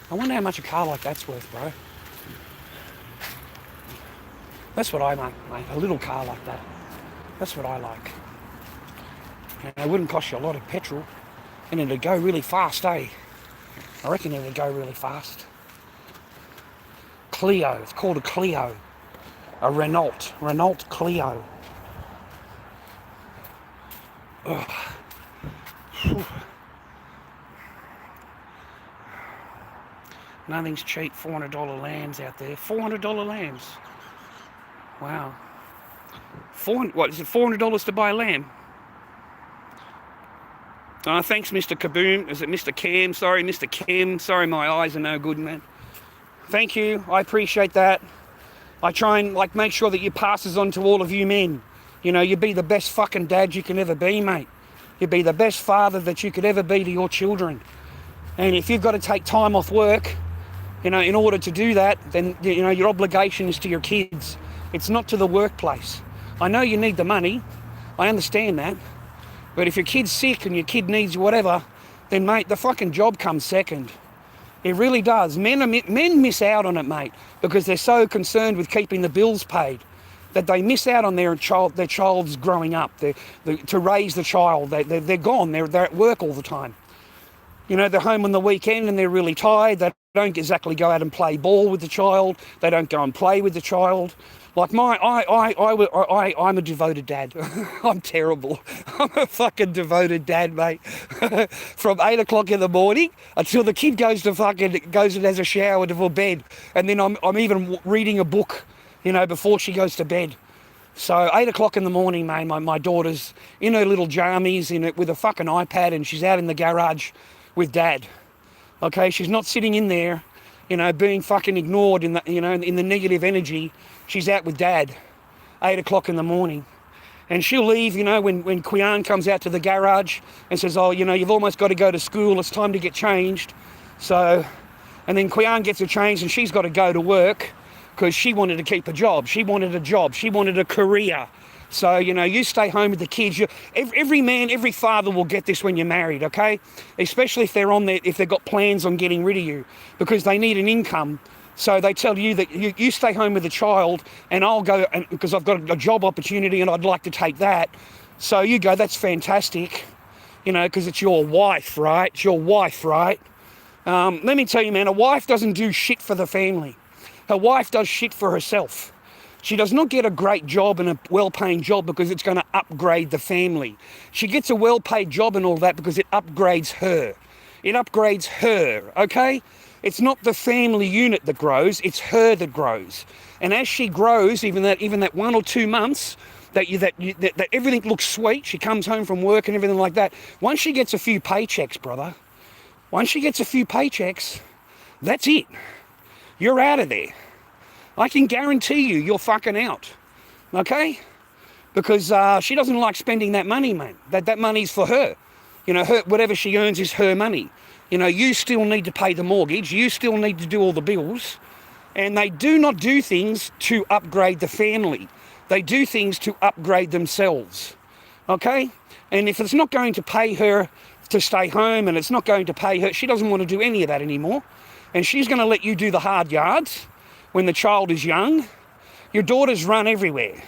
I wonder how much a car like that's worth, bro. That's what I like, mate. A little car like that. That's what I like. It wouldn't cost you a lot of petrol. And it'd go really fast, eh? I reckon it'd go really fast. Clio. It's called a Clio. A Renault. Renault Clio. Ugh. Whew. Nothing's cheap. $400 lambs out there. $400 lambs. Wow. What is it? $400 to buy a lamb? Thanks, Mr. Kaboom. Is it Mr. Cam? Sorry, Mr. Cam. Sorry, my eyes are no good, man. Thank you. I appreciate that. I try and make sure that you passes on to all of you men. You be the best fucking dad you can ever be, mate. You be the best father that you could ever be to your children. And if you've got to take time off work, in order to do that, then your obligation is to your kids. It's not to the workplace. I know you need the money. I understand that. But if your kid's sick and your kid needs whatever, then, mate, the fucking job comes second. It really does. Men miss out on it, mate, because they're so concerned with keeping the bills paid that they miss out on their child's growing up, to raise the child. They're gone. They're at work all the time. They're home on the weekend and they're really tired. They don't exactly go out and play ball with the child. They don't go and play with the child. Like I'm a devoted dad. I'm terrible. I'm a fucking devoted dad, mate. From 8 o'clock in the morning until the kid goes and has a shower before bed, and then I'm even reading a book, before she goes to bed. So 8 o'clock in the morning, mate, my daughter's in her little jammies with a fucking iPad, and she's out in the garage with dad. Okay, she's not sitting in there, being fucking ignored in the negative energy. She's out with dad, 8 o'clock in the morning. And she'll leave, when Quian comes out to the garage and says, oh, you've almost got to go to school, it's time to get changed. So, and then Quian gets her changed and she's got to go to work because she wanted to keep a job. She wanted a job. She wanted a career. So, you stay home with the kids. Every man, every father will get this when you're married, okay? Especially if if they've got plans on getting rid of you because they need an income. So they tell you that you stay home with the child and I'll go because I've got a job opportunity and I'd like to take that. So you go, that's fantastic, because it's your wife, right? It's your wife, right? Let me tell you, man, a wife doesn't do shit for the family. Her wife does shit for herself. She does not get a great job and a well-paying job because it's going to upgrade the family. She gets a well-paid job and all that because it upgrades her. It upgrades her, okay? It's not the family unit that grows, it's her that grows. And as she grows, even that 1 or 2 months, that everything looks sweet, she comes home from work and everything like that. Once she gets a few paychecks, brother, once she gets a few paychecks, that's it. You're out of there. I can guarantee you, you're fucking out, okay? Because she doesn't like spending that money, mate. That money's for her. You know, whatever she earns is her money. You know, you still need to pay the mortgage. You still need to do all the bills. And they do not do things to upgrade the family. They do things to upgrade themselves, okay? And if it's not going to pay her to stay home and it's not going to pay her, she doesn't want to do any of that anymore. And she's going to let you do the hard yards when the child is young. Your daughters run everywhere.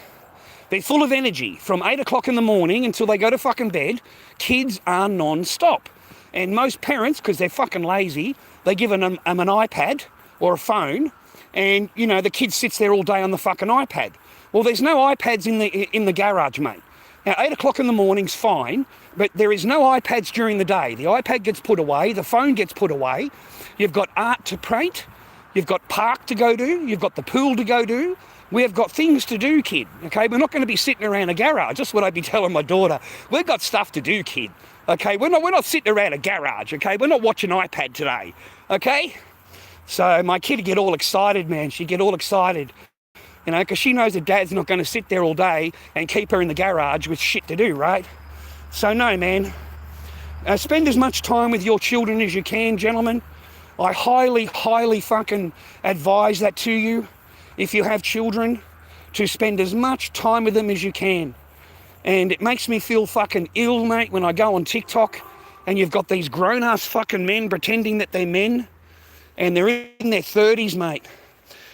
They're full of energy from 8 o'clock in the morning until they go to fucking bed. Kids are non-stop. And most parents, because they're fucking lazy, they give them an iPad or a phone, and, you know, the kid sits there all day on the fucking iPad. Well, there's no iPads in the garage, mate. Now, 8 o'clock in the morning's fine, but there is no iPads during the day. The iPad gets put away, the phone gets put away. You've got art to paint, you've got park to go to, you've got the pool to go to. We've got things to do, kid, okay? We're not going to be sitting around a garage. That's what I'd be telling my daughter. We've got stuff to do, kid, okay? We're not sitting around a garage, okay? We're not watching iPad today, okay? So my kid would get all excited, man. She'd get all excited, you know, because she knows that dad's not going to sit there all day and keep her in the garage with shit to do, right? So no, man. Spend as much time with your children as you can, gentlemen. I highly, highly fucking advise that to you. If you have children, to spend as much time with them as you can. And it makes me feel fucking ill, mate, when I go on TikTok and you've got these grown-ass fucking men pretending that they're men, and they're in their 30s, mate,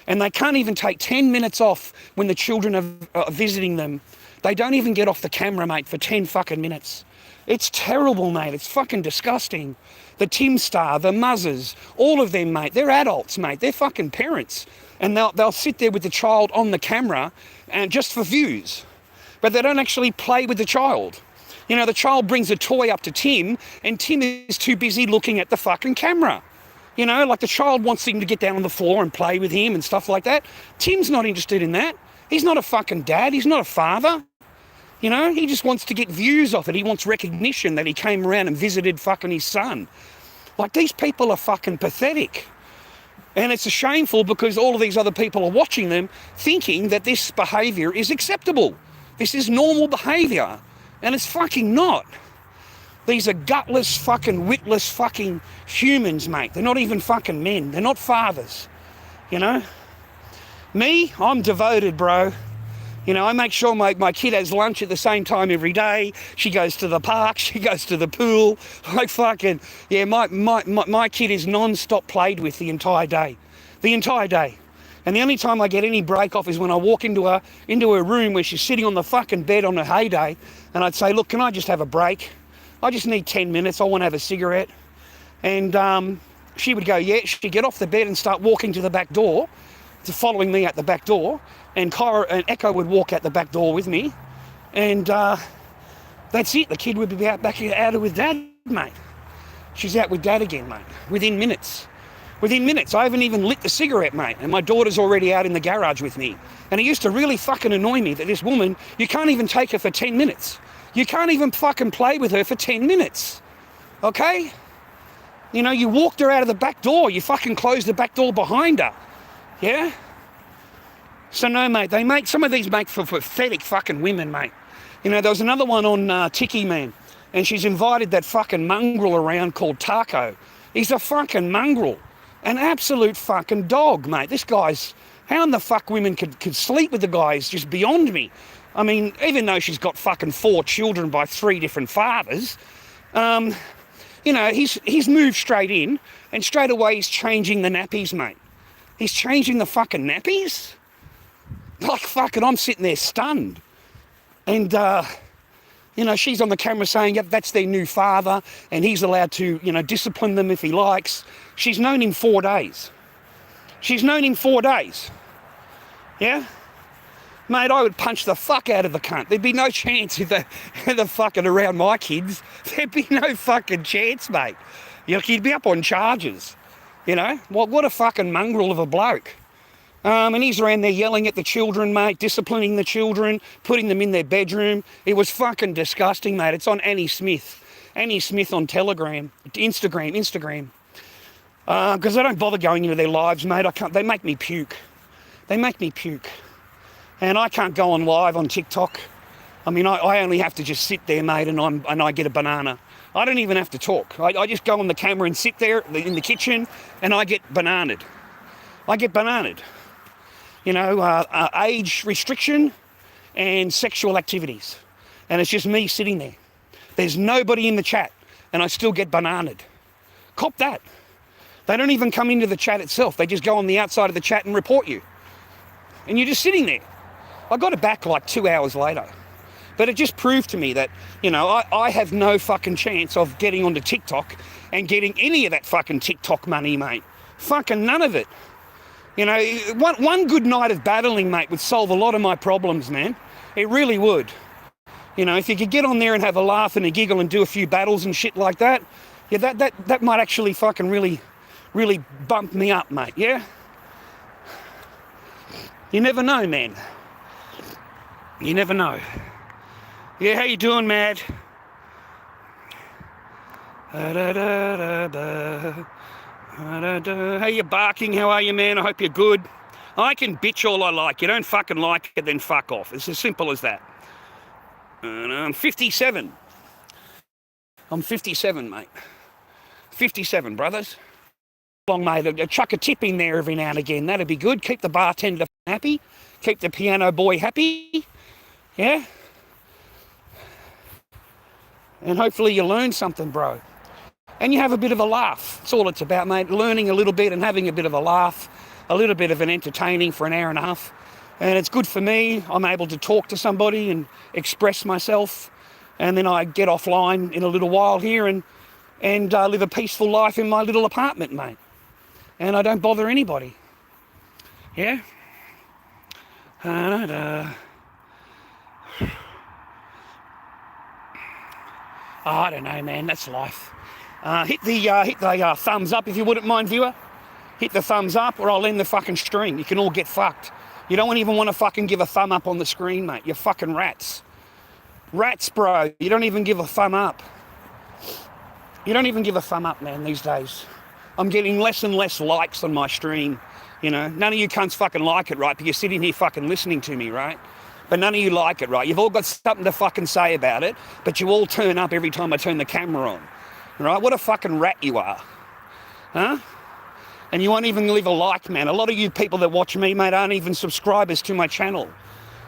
and they can't even take 10 minutes off when the children are visiting them. They don't even get off the camera, mate, for 10 fucking minutes. It's terrible, mate. It's fucking disgusting. The Tim Star, the Muzzers, all of them, mate, they're adults, mate. They're fucking parents. And they'll sit there with the child on the camera and just for views. But they don't actually play with the child. You know, the child brings a toy up to Tim and Tim is too busy looking at the fucking camera. You know, like the child wants him to get down on the floor and play with him and stuff like that. Tim's not interested in that. He's not a fucking dad. He's not a father. You know, he just wants to get views off it. He wants recognition that he came around and visited fucking his son. Like, these people are fucking pathetic. And it's shameful because all of these other people are watching them thinking that this behaviour is acceptable. This is normal behaviour. And it's fucking not. These are gutless, fucking witless fucking humans, mate. They're not even fucking men. They're not fathers. You know? Me, I'm devoted, bro. You know, I make sure my kid has lunch at the same time every day. She goes to the park. She goes to the pool. Like fucking, yeah, my kid is non-stop played with the entire day. The entire day. And the only time I get any break off is when I walk into her room where she's sitting on the fucking bed on her heyday, and I'd say, look, can I just have a break? I just need 10 minutes. I want to have a cigarette. And she would go, yeah. She'd get off the bed and start walking to the back door, following me at the back door. And Kyra and Echo would walk out the back door with me. And that's it. The kid would be back out with dad, mate. She's out with dad again, mate. Within minutes. Within minutes. I haven't even lit the cigarette, mate. And my daughter's already out in the garage with me. And it used to really fucking annoy me that this woman, you can't even take her for 10 minutes. You can't even fucking play with her for 10 minutes. Okay? You know, you walked her out of the back door. You fucking closed the back door behind her. Yeah? So no, mate, some of these make for pathetic fucking women, mate. You know, there was another one on Tiki, man, and she's invited that fucking mongrel around called Taco. He's a fucking mongrel, an absolute fucking dog, mate. This guy's, how in the fuck women could sleep with the guy is just beyond me. I mean, even though she's got fucking 4 children by 3 different fathers, you know, he's moved straight in, and straight away he's changing the nappies, mate. He's changing the fucking nappies? Like fucking, I'm sitting there stunned. And You know, she's on the camera saying, yep, that's their new father, and he's allowed to, you know, discipline them if he likes. She's known him 4 days. She's known him 4 days. Yeah? Mate, I would punch the fuck out of the cunt. There'd be no chance if they're fucking around my kids. There'd be no fucking chance, mate. You'd be up on charges. You know? What a fucking mongrel of a bloke. And he's around there yelling at the children, mate, disciplining the children, putting them in their bedroom. It was fucking disgusting, mate. It's on Annie Smith. Annie Smith on Instagram. Because I don't bother going into their lives, mate. I can't. They make me puke. They make me puke. And I can't go on live on TikTok. I mean, I only have to just sit there, mate, and I get a banana. I don't even have to talk. I just go on the camera and sit there in the kitchen, and I get bananaed. I get bananaed. You know, age restriction and sexual activities. And it's just me sitting there. There's nobody in the chat, and I still get bananaed. Cop that. They don't even come into the chat itself. They just go on the outside of the chat and report you. And you're just sitting there. I got it back like 2 hours later. But it just proved to me that, you know, I have no fucking chance of getting onto TikTok and getting any of that fucking TikTok money, mate. Fucking none of it. You know, one good night of battling, mate, would solve a lot of my problems, man. It really would. You know, if you could get on there and have a laugh and a giggle and do a few battles and shit like that, yeah, that might actually fucking really bump me up, mate, yeah? You never know, man. You never know. Yeah, how you doing, Mad? How you barking? How are you, man? I hope you're good. I can bitch all I like. You don't fucking like it, then fuck off. It's as simple as that. I'm 57. I'm 57, mate. 57, brothers. Long, mate. Chuck a tip in there every now and again. That'd be good. Keep the bartender happy. Keep the piano boy happy. Yeah? And hopefully you learn something, bro. And you have a bit of a laugh. That's all it's about, mate. Learning a little bit and having a bit of a laugh. A little bit of an entertaining for an hour and a half. And it's good for me. I'm able to talk to somebody and express myself. And then I get offline in a little while here and live a peaceful life in my little apartment, mate. And I don't bother anybody. Yeah? Oh, I don't know, man. That's life. Hit the thumbs up if you wouldn't mind, viewer. Hit the thumbs up or I'll end the fucking stream. You can all get fucked. You don't even want to fucking give a thumb up on the screen, mate. You're fucking rats. Rats, bro. You don't even give a thumb up. You don't even give a thumb up, man, these days. I'm getting less and less likes on my stream. You know, none of you cunts fucking like it, right? But you're sitting here fucking listening to me, right? But none of you like it, right? You've all got something to fucking say about it, but you all turn up every time I turn the camera on. Right? What a fucking rat you are. Huh? And you won't even leave a like, man. A lot of you people that watch me, mate, aren't even subscribers to my channel.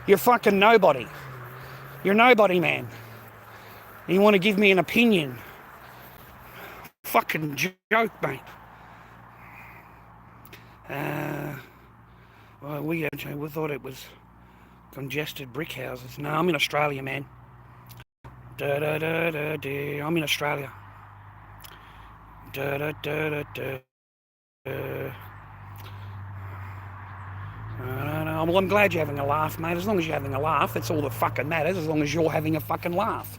You're fucking nobody. You're nobody, man. And you want to give me an opinion. Fucking joke, mate. Well, we thought it was congested brick houses. No, I'm in Australia, man. I'm in Australia. Well, I'm glad you're having a laugh, mate. As long as you're having a laugh, that's all that fucking matters. As long as you're having a fucking laugh.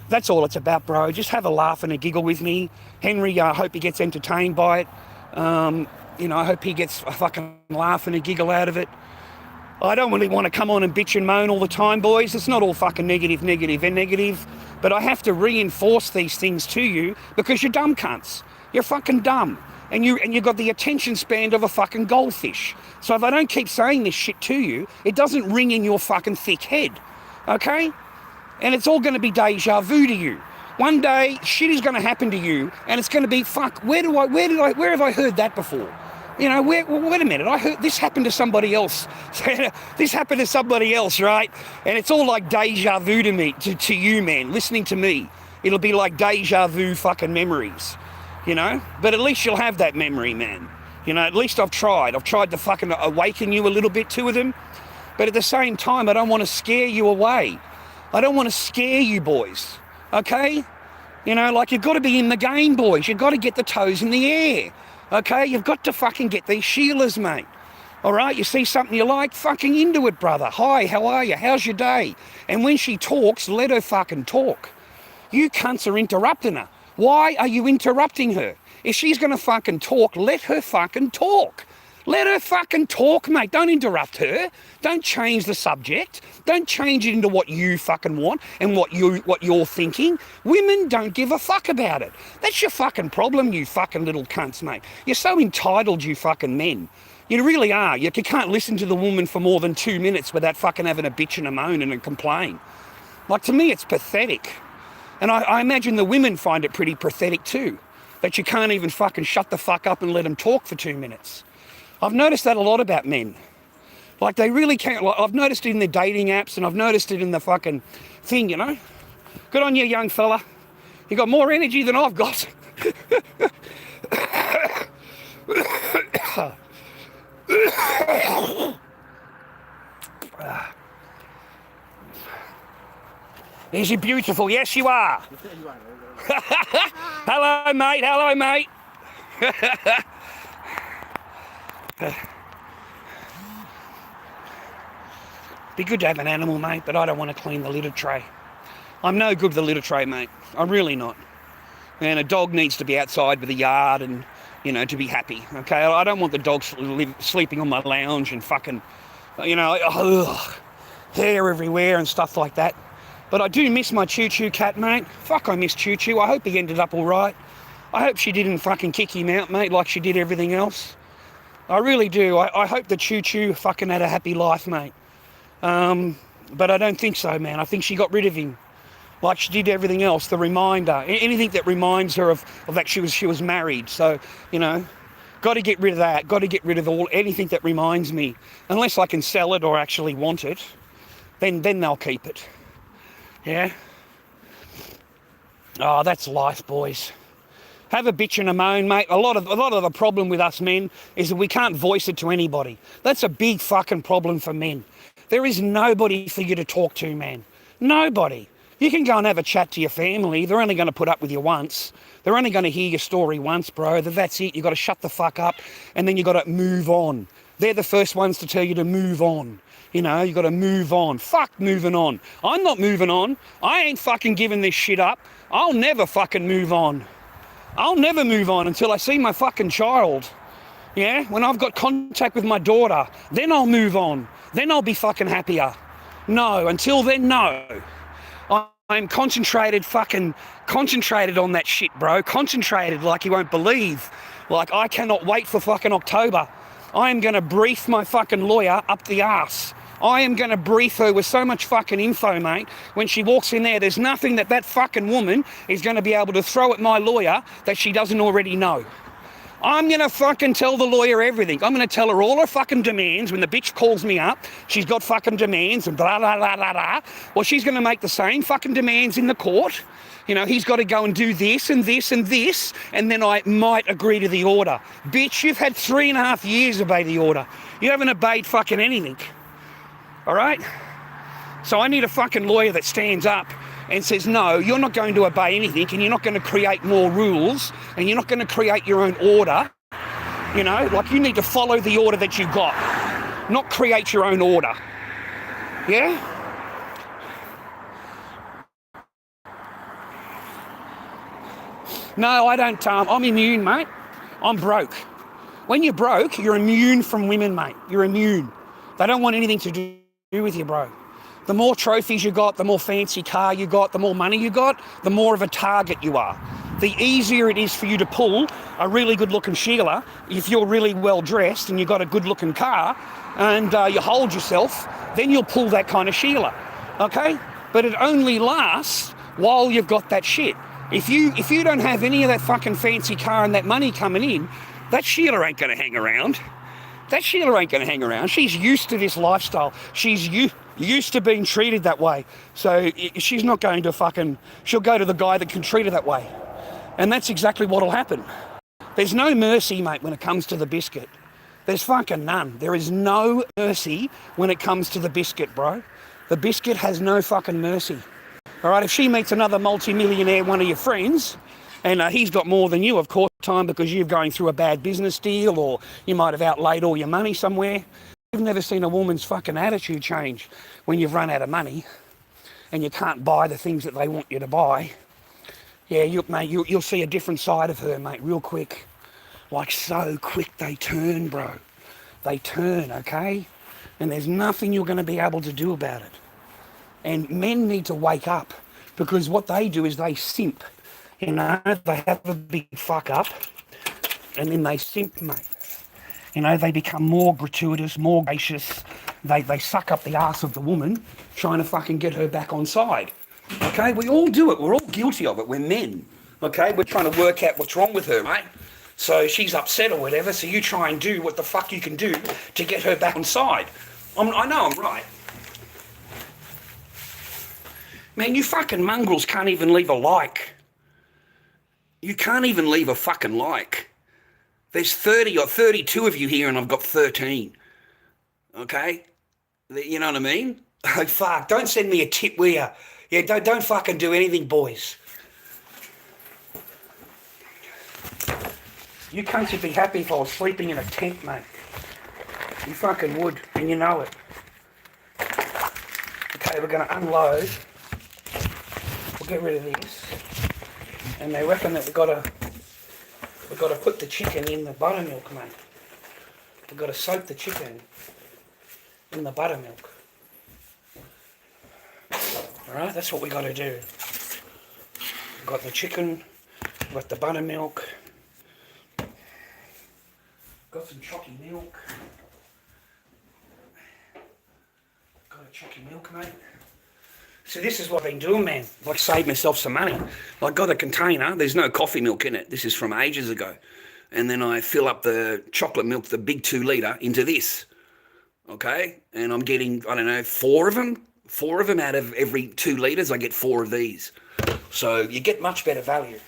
That's all it's about, bro. Just have a laugh and a giggle with me. Henry, I hope he gets entertained by it. You know, I hope he gets a fucking laugh and a giggle out of it. I don't really want to come on and bitch and moan all the time, boys. It's not all fucking negative. But I have to reinforce these things to you because you're dumb cunts. You're fucking dumb. And you've got the attention span of a fucking goldfish. So if I don't keep saying this shit to you, it doesn't ring in your fucking thick head. Okay? And it's all going to be deja vu to you. One day, shit is going to happen to you, and it's going to be, fuck, where have I heard that before? You know, wait a minute, I heard this happened to somebody else. This happened to somebody else, right? And it's all like deja vu to me, to you, man, listening to me. It'll be like deja vu fucking memories, you know? But at least you'll have that memory, man. You know, at least I've tried. I've tried to fucking awaken you a little bit to them. But at the same time, I don't want to scare you away. I don't want to scare you boys, okay? You know, like, you've got to be in the game, boys. You've got to get the toes in the air, okay? You've got to fucking get these Sheilas, mate. All right, you see something you like, fucking into it, brother. Hi, how are you? How's your day? And when she talks, let her fucking talk. You cunts are interrupting her. Why are you interrupting her? If she's going to fucking talk, let her fucking talk. Let her fucking talk, mate. Don't interrupt her. Don't change the subject. Don't change it into what you fucking want and what you're thinking. Women don't give a fuck about it. That's your fucking problem, you fucking little cunts, mate. You're so entitled, you fucking men. You really are. You can't listen to the woman for more than 2 minutes without fucking having a bitch and a moan and a complain. Like, to me, it's pathetic. And I imagine the women find it pretty pathetic too, that you can't even fucking shut the fuck up and let them talk for 2 minutes. I've noticed that a lot about men. Like, they really can't. Like, I've noticed it in the dating apps, and I've noticed it in the fucking thing, you know? Good on you, young fella. You got more energy than I've got. Is you beautiful? Yes, you are. Hello, mate. Hello, mate. Be good to have an animal, mate, but I don't want to clean the litter tray. I'm no good with the litter tray, mate. I'm really not. And a dog needs to be outside with a yard and, you know, to be happy, okay? I don't want the dog sleeping on my lounge and fucking, you know, hair everywhere and stuff like that. But I do miss my Choo-Choo cat, mate. Fuck, I miss Choo-Choo. I hope he ended up all right. I hope she didn't fucking kick him out, mate, like she did everything else. I really do. I hope the Choo-Choo fucking had a happy life, mate. But I don't think so, man. I think she got rid of him, like she did everything else. The reminder, anything that reminds her of that she was married. So, you know, got to get rid of that. Got to get rid of anything that reminds me. Unless I can sell it or actually want it, then they'll keep it. Yeah. Oh, that's life, boys. Have a bitch and a moan, mate. A lot of the problem with us men is that we can't voice it to anybody. That's a big fucking problem for men. There is nobody for you to talk to, man. Nobody. You can go and have a chat to your family. They're only going to put up with you once. They're only going to hear your story once, bro. That's it. You've got to shut the fuck up and then you've got to move on. They're the first ones to tell you to move on. You know, you got to move on. Fuck moving on. I'm not moving on. I ain't fucking giving this shit up. I'll never fucking move on. I'll never move on until I see my fucking child. Yeah? When I've got contact with my daughter, then I'll move on. Then I'll be fucking happier. No, until then, no. I'm concentrated on that shit, bro. Concentrated like you won't believe. Like, I cannot wait for fucking October. I am going to brief my fucking lawyer up the arse. I am going to brief her with so much fucking info, mate. When she walks in there, there's nothing that fucking woman is going to be able to throw at my lawyer that she doesn't already know. I'm going to fucking tell the lawyer everything. I'm going to tell her all her fucking demands. When the bitch calls me up, she's got fucking demands and blah, blah, blah, blah, blah. Well, she's going to make the same fucking demands in the court. You know, he's got to go and do this and this and this, and then I might agree to the order. Bitch, you've had 3.5 years to obey the order. You haven't obeyed fucking anything. All right? So I need a fucking lawyer that stands up and says, no, you're not going to obey anything, and you're not going to create more rules, and you're not going to create your own order. You know, like, you need to follow the order that you got, not create your own order. Yeah? No, I don't, I'm immune, mate. I'm broke. When you're broke, you're immune from women, mate. You're immune. They don't want anything to do with you, bro. The more trophies you got, the more fancy car you got, the more money you got, the more of a target you are. The easier it is for you to pull a really good-looking Sheila if you're really well-dressed and you've got a good-looking car and you hold yourself, then you'll pull that kind of Sheila, okay? But it only lasts while you've got that shit. If you don't have any of that fucking fancy car and that money coming in, that Sheila ain't going to hang around. That Sheila ain't going to hang around. She's used to this lifestyle. She's used to being treated that way. So she's not going to fucking... She'll go to the guy that can treat her that way. And that's exactly what'll happen. There's no mercy, mate, when it comes to the biscuit. There's fucking none. There is no mercy when it comes to the biscuit, bro. The biscuit has no fucking mercy. All right, if she meets another multi-millionaire, one of your friends, and he's got more than you, of course, time because you're going through a bad business deal or you might have outlaid all your money somewhere. You've never seen a woman's fucking attitude change when you've run out of money and you can't buy the things that they want you to buy. Yeah, you'll see a different side of her, mate, real quick. Like so quick they turn, bro. They turn, okay? And there's nothing you're going to be able to do about it. And men need to wake up because what they do is they simp. You know, they have a big fuck up and then they simp, mate. You know, they become more gratuitous, more gracious. They suck up the arse of the woman trying to fucking get her back on side. Okay, we all do it. We're all guilty of it. We're men. Okay, we're trying to work out what's wrong with her, right? So she's upset or whatever, so you try and do what the fuck you can do to get her back on side. I know I'm right. Man, you fucking mongrels can't even leave a like. You can't even leave a fucking like. There's 30 or 32 of you here and I've got 13. Okay? You know what I mean? Oh, fuck, don't send me a tip, will ya? Yeah, don't fucking do anything, boys. You cunts would be happy if I was sleeping in a tent, mate. You fucking would, and you know it. Okay, we're going to unload. We'll get rid of this. And they reckon that we've got to put the chicken in the buttermilk, mate. We've got to soak the chicken in the buttermilk. Alright, that's what we got to do. We've got the chicken, we've got the buttermilk, got some chalky milk. Got a chalky milk, mate. So this is what I've been doing, man. Like, save myself some money. I got a container, there's no coffee milk in it. This is from ages ago. And then I fill up the chocolate milk, the big 2 litre, into this. Okay? And I'm getting, I don't know, 4 of them. 4 of them out of every 2 litres, I get 4 of these. So you get much better value.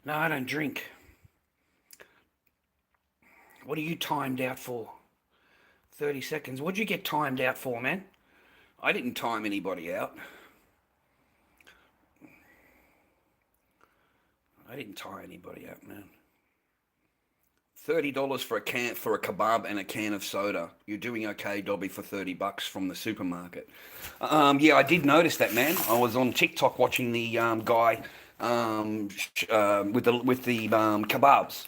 No, I don't drink. What are you timed out for? 30 seconds. What'd you get timed out for, man? I didn't time anybody out. I didn't tie anybody out, man. $30 for a kebab and a can of soda. You're doing okay, Dobby, for $30 from the supermarket. Yeah, I did notice that, man. I was on TikTok watching the guy with the kebabs.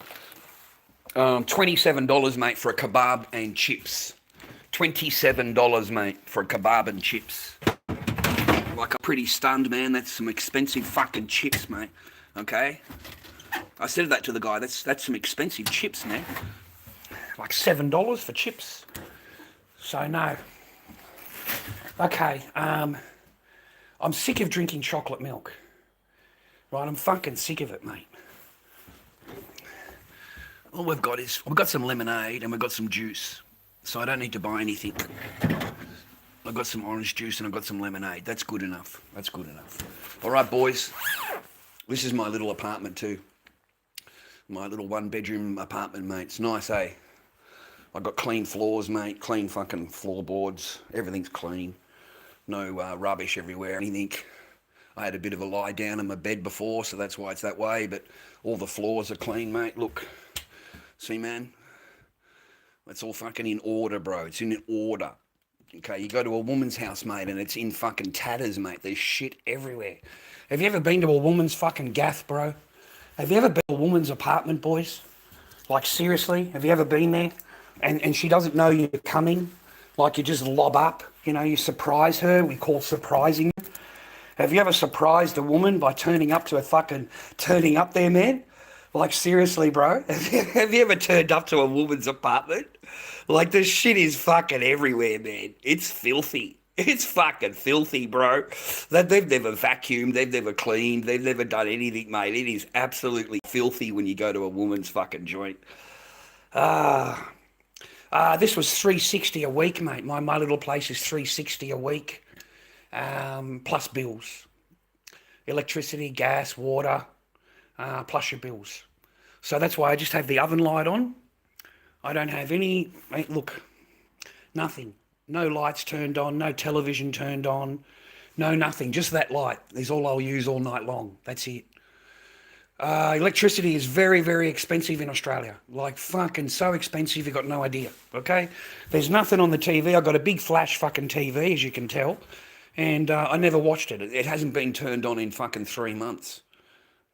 $27, mate, for a kebab and chips. $27, mate, for a kebab and chips. Like, I'm pretty stunned, man. That's some expensive fucking chips, mate. Okay? I said that to the guy. That's some expensive chips, man. Like $7 for chips. So, no. Okay, I'm sick of drinking chocolate milk. Right, I'm fucking sick of it, mate. All we've got some lemonade and we've got some juice. So I don't need to buy anything. I've got some orange juice and I've got some lemonade. That's good enough. That's good enough. All right, boys. This is my little apartment too. My little 1-bedroom apartment, mate. It's nice, eh? I've got clean floors, mate. Clean fucking floorboards. Everything's clean. No rubbish everywhere, anything. I had a bit of a lie down in my bed before, so that's why it's that way. But all the floors are clean, mate. Look. See, man? It's all fucking in order, bro. It's in order. Okay, you go to a woman's house, mate, and it's in fucking tatters, mate. There's shit everywhere. Have you ever been to a woman's fucking gaff, bro? Have you ever been to a woman's apartment, boys? Like, seriously? Have you ever been there? And she doesn't know you're coming? Like, you just lob up? You know, you surprise her. We call surprising. Have you ever surprised a woman by turning up there, man? Like, seriously, bro? Have you ever turned up to a woman's apartment? Like, the shit is fucking everywhere, man. It's filthy. It's fucking filthy, bro. They've never vacuumed, they've never cleaned, they've never done anything, mate. It is absolutely filthy when you go to a woman's fucking joint. This was $360 a week, mate. My little place is $360 a week, plus bills. Electricity, gas, water, plus your bills. So that's why I just have the oven light on. I don't have any, look, nothing. No lights turned on, no television turned on, no nothing. Just that light is all I'll use all night long. That's it. Electricity is very, very expensive in Australia. Like fucking so expensive, you got no idea, okay? There's nothing on the TV. I've got a big flash fucking TV, as you can tell. And I never watched it. It hasn't been turned on in fucking 3 months.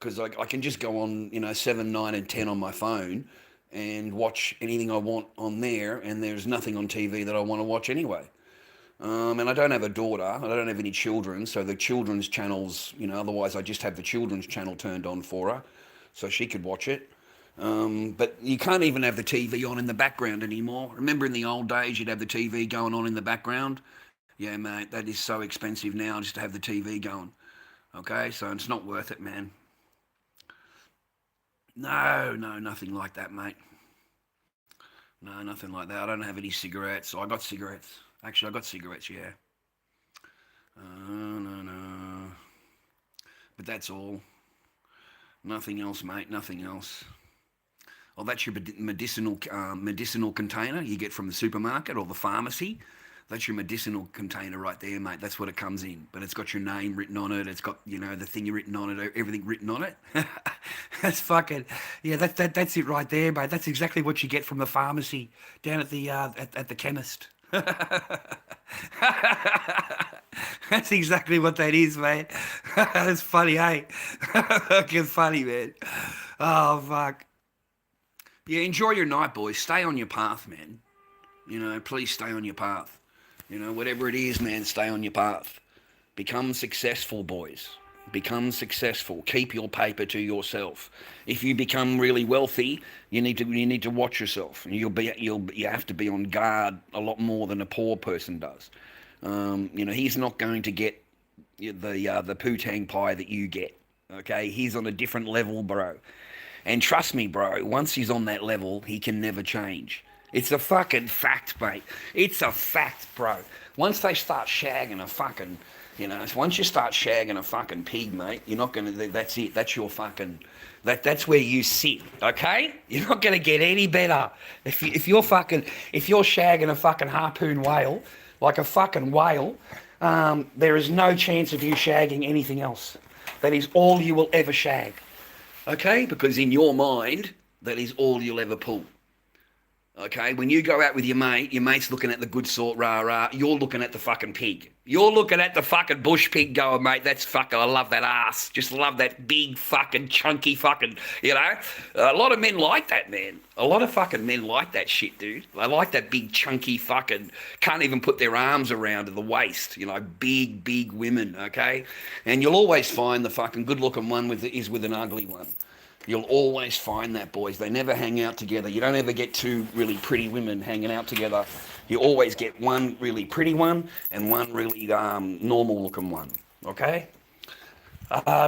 Because I can just go on, 7, 9 and 10 on my phone and watch anything I want on there, and there's nothing on TV that I want to watch anyway. And I don't have a daughter, I don't have any children, so the children's channels, otherwise I just have the children's channel turned on for her, so she could watch it. But you can't even have the TV on in the background anymore. Remember in the old days you'd have the TV going on in the background? Yeah, mate, that is so expensive now just to have the TV going. Okay, so it's not worth it, man. No, nothing like that, mate. No, nothing like that. I don't have any cigarettes. I got cigarettes. Actually, I got cigarettes, yeah. No. But that's all. Nothing else, mate, nothing else. Oh, that's your medicinal container you get from the supermarket or the pharmacy. That's your medicinal container right there, mate. That's what it comes in. But it's got your name written on it. It's got, the thing written on it, everything written on it. That's fucking, yeah, that's it right there, mate. That's exactly what you get from the pharmacy down at the at the chemist. That's exactly what that is, mate. That's funny, eh? Fucking funny, man. Oh, fuck. Yeah, enjoy your night, boys. Stay on your path, man. Please stay on your path. Whatever it is, man, stay on your path. Become successful, boys. Become successful. Keep your paper to yourself. If you become really wealthy, you need to watch yourself. You have to be on guard a lot more than a poor person does. He's not going to get the poo-tang pie that you get. Okay, he's on a different level, bro. And trust me, bro, once he's on that level, he can never change. It's a fucking fact, mate. It's a fact, bro. Once they start shagging a fucking, once you start shagging a fucking pig, mate, you're not gonna. That's it. That's your fucking. That's where you sit. Okay? You're not gonna get any better if you're shagging a fucking harpoon whale, like a fucking whale. There is no chance of you shagging anything else. That is all you will ever shag. Okay? Because in your mind, that is all you'll ever pull. Okay, when you go out with your mate's looking at the good sort, rah, you're looking at the fucking pig. You're looking at the fucking bush pig going, mate, that's fucking, I love that ass. Just love that big fucking chunky fucking, A lot of men like that, man. A lot of fucking men like that shit, dude. They like that big chunky fucking, can't even put their arms around at the waist, big women, okay? And you'll always find the fucking good looking one is with an ugly one. You'll always find that, boys. They never hang out together. You don't ever get two really pretty women hanging out together. You always get one really pretty one and one really normal-looking one, okay?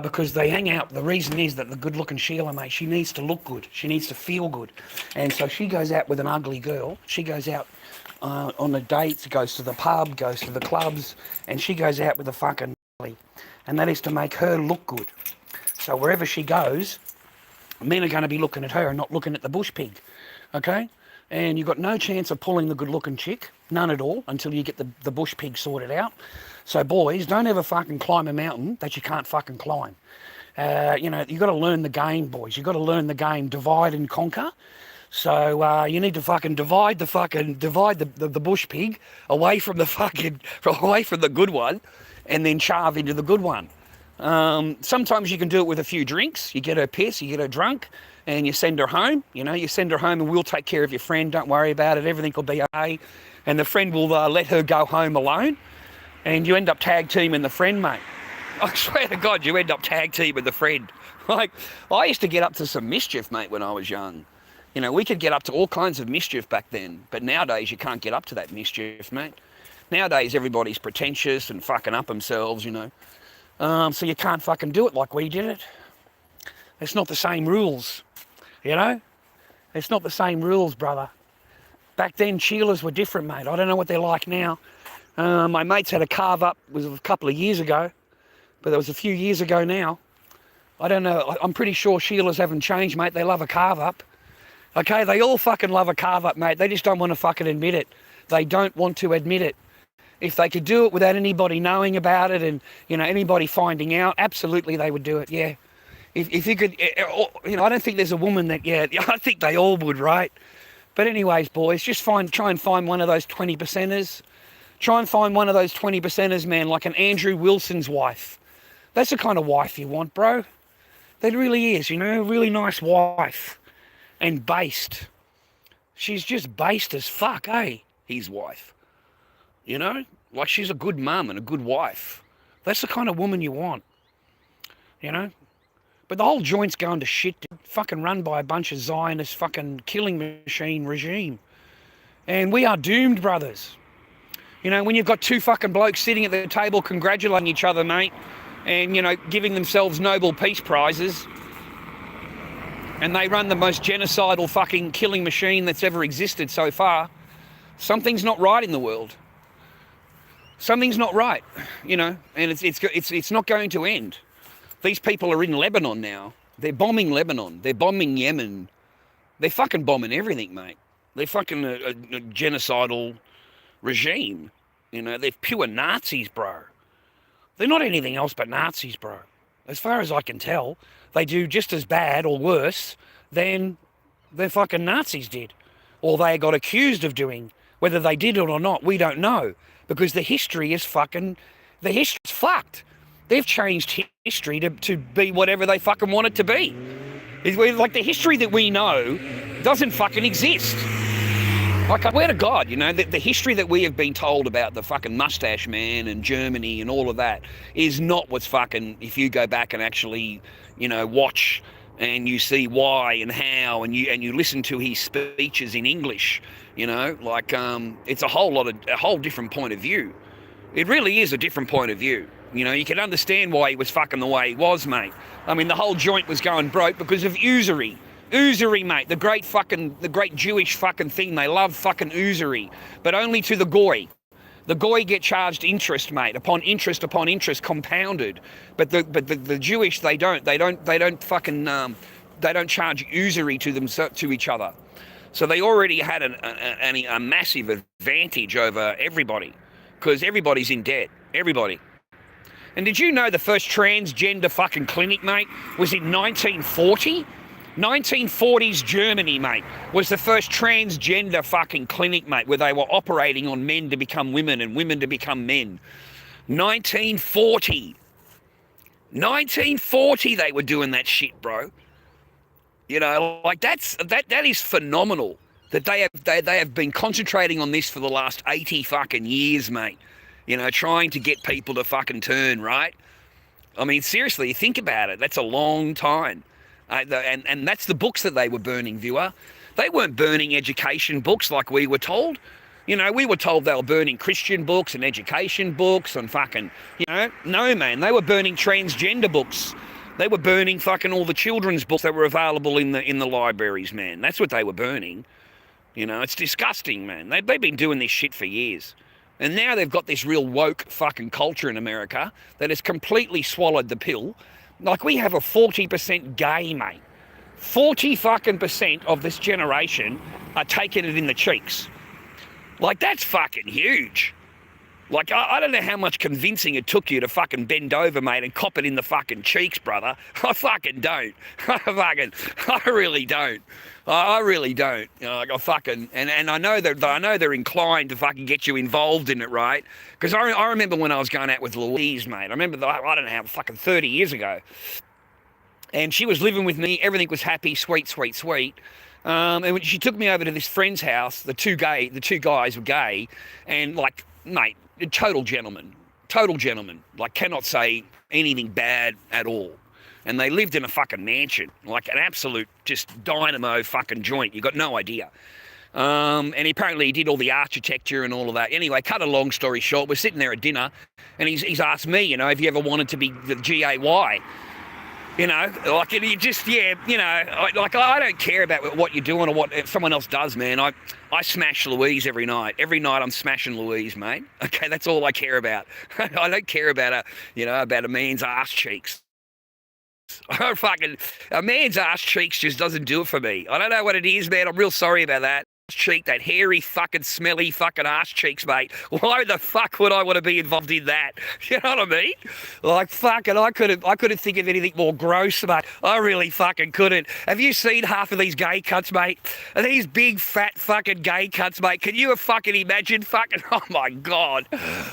Because they hang out. The reason is that the good-looking Sheila, mate, she needs to look good. She needs to feel good. And so she goes out with an ugly girl. She goes out on the dates, goes to the pub, goes to the clubs, and she goes out with a fucking ugly. And that is to make her look good. So wherever she goes, men are going to be looking at her and not looking at the bush pig, okay? And you've got no chance of pulling the good-looking chick, none at all, until you get the bush pig sorted out. So, boys, don't ever fucking climb a mountain that you can't fucking climb. You've got to learn the game, boys. You've got to learn the game, divide and conquer. So you need to fucking divide the bush pig away from the good one, and then charve into the good one. Sometimes you can do it with a few drinks. You get her pissed, you get her drunk, and you send her home. You send her home and we'll take care of your friend. Don't worry about it. Everything will be okay. And the friend will let her go home alone. And you end up tag teaming the friend, mate. I swear to God, you end up tag teaming the friend. Like, I used to get up to some mischief, mate, when I was young. We could get up to all kinds of mischief back then. But nowadays, you can't get up to that mischief, mate. Nowadays, everybody's pretentious and fucking up themselves, So you can't fucking do it like we did it. It's not the same rules, It's not the same rules, brother. Back then, Sheilas were different, mate. I don't know what they're like now. My mates had a carve up, it was a couple of years ago, but that was a few years ago now. I don't know. I'm pretty sure Sheilas haven't changed, mate. They love a carve-up. Okay, they all fucking love a carve-up, mate. They just don't want to fucking admit it. They don't want to admit it. If they could do it without anybody knowing about it and, you know, anybody finding out, absolutely they would do it, yeah. If you could, you know, I don't think there's a woman that, yeah, I think they all would, right? But anyways, boys, just try and find one of those 20%ers. Try and find one of those 20%ers, man, like an Andrew Wilson's wife. That's the kind of wife you want, bro. That really is, you know, a really nice wife. And based. She's just based as fuck, eh? His wife. You know? Like she's a good mum and a good wife. That's the kind of woman you want. You know? But the whole joint's going to shit. Fucking run by a bunch of Zionist fucking killing machine regime. And we are doomed, brothers. You know, when you've got two fucking blokes sitting at the table congratulating each other, mate, and, you know, giving themselves Nobel Peace Prizes, and they run the most genocidal fucking killing machine that's ever existed so far, something's not right in the world. Something's not right, you know, and it's not going to end. These people are in Lebanon now. They're bombing Lebanon. They're bombing Yemen. They're fucking bombing everything, mate. They're fucking a genocidal regime. You know, they're pure Nazis, bro. They're not anything else but Nazis, bro. As far as I can tell, they do just as bad or worse than the fucking Nazis did. Or they got accused of doing. Whether they did it or not, we don't know. Because the history is fucking... The history's fucked. They've changed history to be whatever they fucking want it to be. It's like the history that we know doesn't fucking exist. Like, I swear to God, you know, the history that we have been told about the fucking mustache man and Germany and all of that is not what's fucking, if you go back and actually, you know, watch and you see why and how and you listen to his speeches in English, you know, like, it's a whole different point of view. It really is a different point of view. You know, you can understand why he was fucking the way he was, mate. I mean, the whole joint was going broke because of usury. Usury, mate, the great Jewish fucking thing. They love fucking usury, but only to the goy. The goy get charged interest, mate, upon interest compounded. But the Jewish, they don't charge usury to each other. So they already had a massive advantage over everybody, because everybody's in debt. Everybody. And did you know the first transgender fucking clinic, mate, was in 1940? 1940s Germany, mate, was the first transgender fucking clinic, mate, where they were operating on men to become women and women to become men. 1940. 1940 they were doing that shit, bro. You know, like that is phenomenal that they have been concentrating on this for the last 80 fucking years, mate. You know, trying to get people to fucking turn, right? I mean, seriously, you think about it. That's a long time. And that's the books that they were burning, viewer. They weren't burning education books like we were told. You know, we were told they were burning Christian books and education books and fucking, you know. No, man, they were burning transgender books. They were burning fucking all the children's books that were available in the libraries, man. That's what they were burning. You know, it's disgusting, man. They've been doing this shit for years. And now they've got this real woke fucking culture in America that has completely swallowed the pill. Like, we have a 40% gay, mate. 40 fucking % of this generation are taking it in the cheeks. Like, that's fucking huge. Like, I don't know how much convincing it took you to fucking bend over, mate, and cop it in the fucking cheeks, brother. I fucking don't. I really don't. I really don't. You know, like, I fucking, and I know they're inclined to fucking get you involved in it, right? Because I remember when I was going out with Louise, mate. I remember, I don't know how, fucking 30 years ago. And she was living with me. Everything was happy, sweet, sweet, sweet. And when she took me over to this friend's house, the two guys were gay, and like, mate, total gentlemen, like, cannot say anything bad at all. And they lived in a fucking mansion, like an absolute just dynamo fucking joint. You got no idea. And apparently he did all the architecture and all of that. Anyway, cut a long story short, we're sitting there at dinner, and he's asked me, you know, have you ever wanted to be the GAY? You know, like, you just, yeah, you know, like, I don't care about what you're doing or what someone else does, man. I smash Louise every night. Every night I'm smashing Louise, mate. Okay, that's all I care about. I don't care about about a man's ass cheeks. A man's ass cheeks just doesn't do it for me. I don't know what it is, man. I'm real sorry about that. Cheek, that hairy, fucking smelly, fucking ass cheeks, mate. Why the fuck would I want to be involved in that? You know what I mean? Like, fucking, I couldn't think of anything more gross, mate. I really fucking couldn't. Have you seen half of these gay cunts, mate? And these big, fat, fucking gay cunts, mate. Can you fucking imagine? Fucking, oh my God.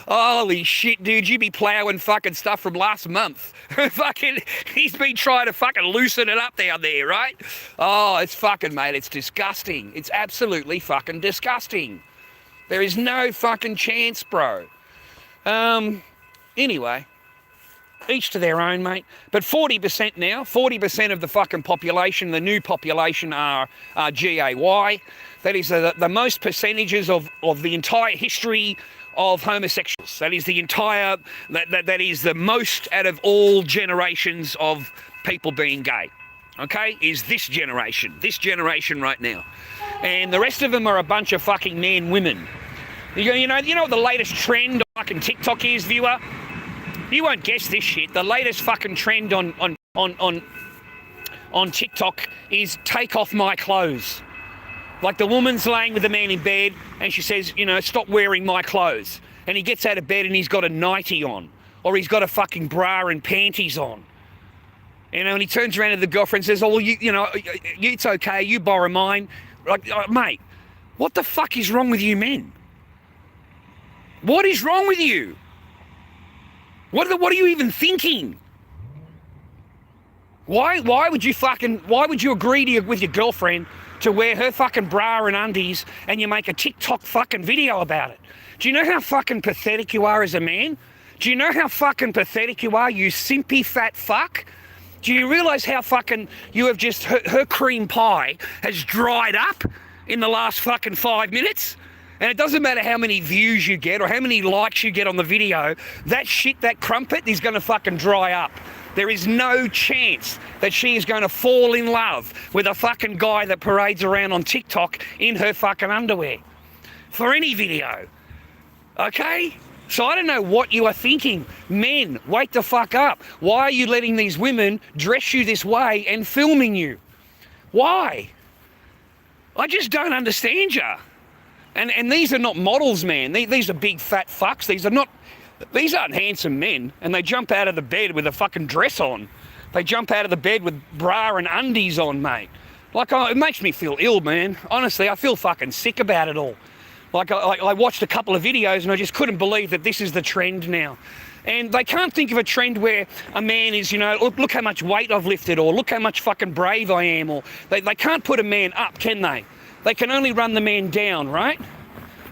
Holy shit, dude. You be ploughing fucking stuff from last month. Fucking, he's been trying to fucking loosen it up down there, right? Oh, it's fucking, mate. It's disgusting. It's absolutely fucking disgusting. There is no fucking chance, bro. Anyway, each to their own, mate. But 40% now, 40% of the fucking population, the new population are GAY. That is the most percentages of the entire history of homosexuals. That is the entire, that is the most out of all generations of people being gay. Okay, is this generation right now. And the rest of them are a bunch of fucking women. You know what the latest trend on fucking TikTok is, viewer? You won't guess this shit. The latest fucking trend on TikTok is take off my clothes. Like the woman's laying with the man in bed and she says, you know, stop wearing my clothes. And he gets out of bed and he's got a nightie on. Or he's got a fucking bra and panties on. You know, and he turns around to the girlfriend and says, oh, well, it's okay, you borrow mine. Like, mate, what the fuck is wrong with you men? What is wrong with you? What are you even thinking? Why would you agree with your girlfriend to wear her fucking bra and undies and you make a TikTok fucking video about it? Do you know how fucking pathetic you are as a man? Do you know how fucking pathetic you are, you simpy fat fuck? Do you realise how fucking you have just, her cream pie has dried up in the last fucking 5 minutes? And it doesn't matter how many views you get or how many likes you get on the video, that shit, that crumpet is going to fucking dry up. There is no chance that she is going to fall in love with a fucking guy that parades around on TikTok in her fucking underwear. For any video. Okay? So I don't know what you are thinking. Men, wake the fuck up. Why are you letting these women dress you this way and filming you? Why? I just don't understand you. And these are not models, man. These are big fat fucks. These aren't handsome men. And they jump out of the bed with a fucking dress on. They jump out of the bed with bra and undies on, mate. Like, it makes me feel ill, man. Honestly, I feel fucking sick about it all. Like, I watched a couple of videos and I just couldn't believe that this is the trend now. And they can't think of a trend where a man is, you know, look how much weight I've lifted, or look how much fucking brave I am, or they can't put a man up, can they? They can only run the man down, right?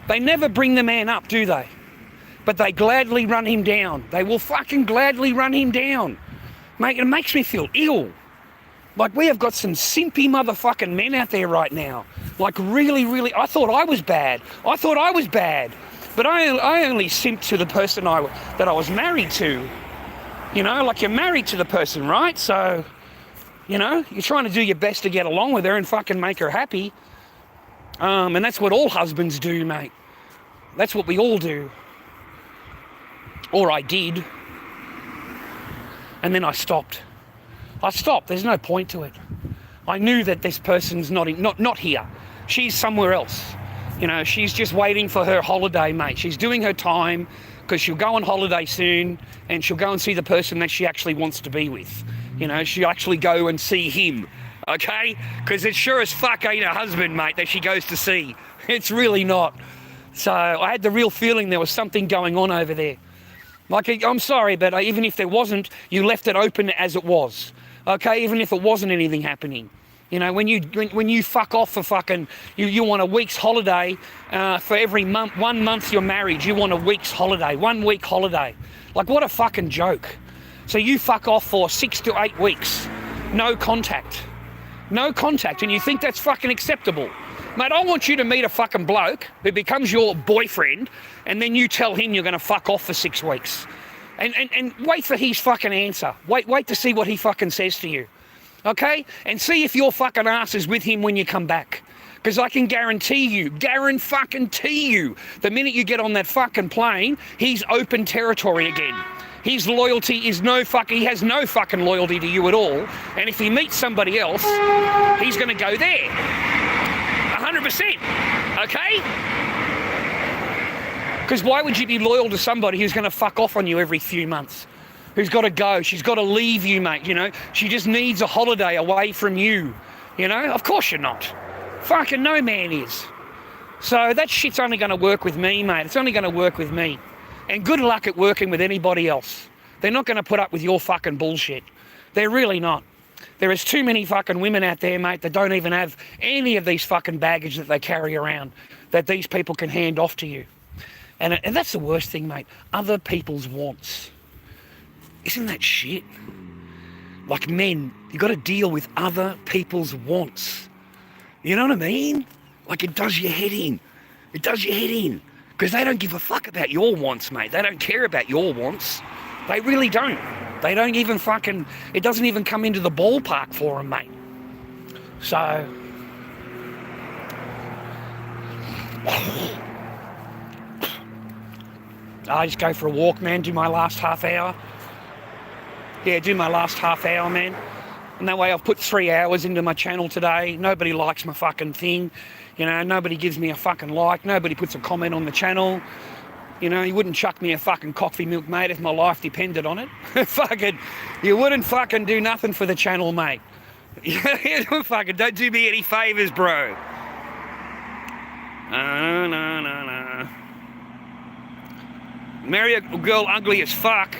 They never bring the man up, do they? But they gladly run him down. They will fucking gladly run him down. Mate, it makes me feel ill. Like, we have got some simpy motherfucking men out there right now. Like, really, I thought I was bad. But I only simped to the person that I was married to. You know, like, you're married to the person, right? So, you know, you're trying to do your best to get along with her and fucking make her happy. And that's what all husbands do, mate. That's what we all do. Or I did. And then I stopped. There's no point to it. I knew that this person's not here. She's somewhere else. You know, she's just waiting for her holiday, mate. She's doing her time because she'll go on holiday soon and she'll go and see the person that she actually wants to be with. You know, she'll actually go and see him, okay? Because it sure as fuck ain't her husband, mate, that she goes to see. It's really not. So I had the real feeling there was something going on over there. Like, I'm sorry, but even if there wasn't, you left it open as it was. Okay, even if it wasn't anything happening. You know, when you fuck off for fucking, you want a week's holiday for every month, 1 month you're married, you want a week's holiday, 1 week holiday. Like, what a fucking joke. So you fuck off for 6 to 8 weeks, no contact, and you think that's fucking acceptable. Mate, I want you to meet a fucking bloke who becomes your boyfriend and then you tell him you're going to fuck off for 6 weeks. And wait for his fucking answer. Wait to see what he fucking says to you. Okay? And see if your fucking ass is with him when you come back. Because I can guarantee you, the minute you get on that fucking plane, he's open territory again. His loyalty is he has no fucking loyalty to you at all. And if he meets somebody else, he's going to go there. 100%. Okay? Because why would you be loyal to somebody who's going to fuck off on you every few months? Who's got to go? She's got to leave you, mate, you know? She just needs a holiday away from you, you know? Of course you're not. Fucking no man is. So that shit's only going to work with me, mate. It's only going to work with me. And good luck at working with anybody else. They're not going to put up with your fucking bullshit. They're really not. There is too many fucking women out there, mate, that don't even have any of these fucking baggage that they carry around that these people can hand off to you. And that's the worst thing, mate. Other people's wants. Isn't that shit? Like men, you got to deal with other people's wants. You know what I mean? Like it does your head in. It does your head in. Because they don't give a fuck about your wants, mate. They don't care about your wants. They really don't. They don't even fucking... It doesn't even come into the ballpark for them, mate. So... I just go for a walk, man. Do my last half hour. Yeah, do my last half hour, man. And that way I've put 3 hours into my channel today. Nobody likes my fucking thing. You know, nobody gives me a fucking like. Nobody puts a comment on the channel. You know, you wouldn't chuck me a fucking coffee milk, mate, if my life depended on it. Fucking, you wouldn't fucking do nothing for the channel, mate. Fucking don't do me any favours, bro. No. Marry a girl ugly as fuck.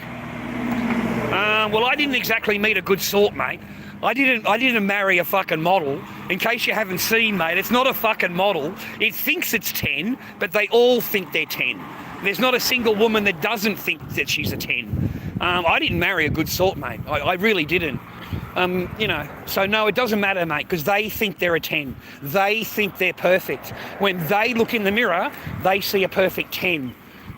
Well, I didn't exactly meet a good sort, mate. I didn't marry a fucking model. In case you haven't seen, mate, it's not a fucking model. It thinks it's 10, but they all think they're 10. There's not a single woman that doesn't think that she's a 10. I didn't marry a good sort, mate. I really didn't. You know, so no, it doesn't matter, mate, because they think they're a 10. They think they're perfect. When they look in the mirror, they see a perfect 10.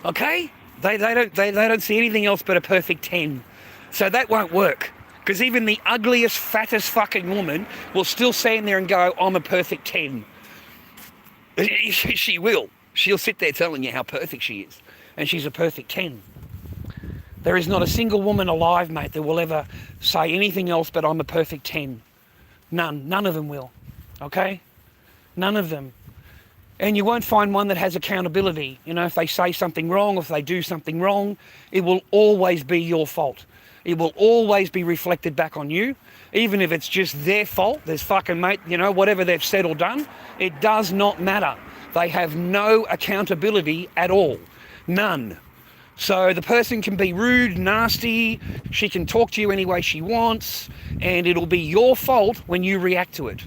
Okay? They don't see anything else but a perfect 10. So that won't work. Because even the ugliest, fattest fucking woman will still stand there and go, I'm a perfect 10. She will. She'll sit there telling you how perfect she is. And she's a perfect 10. There is not a single woman alive, mate, that will ever say anything else but I'm a perfect 10. None. None of them will. Okay? None of them. And you won't find one that has accountability. You know, if they say something wrong, if they do something wrong, it will always be your fault. It will always be reflected back on you, even if it's just their fault. There's fucking, mate, you know, whatever they've said or done, it does not matter. They have no accountability at all. None. So the person can be rude, nasty, she can talk to you any way she wants, and it'll be your fault when you react to it.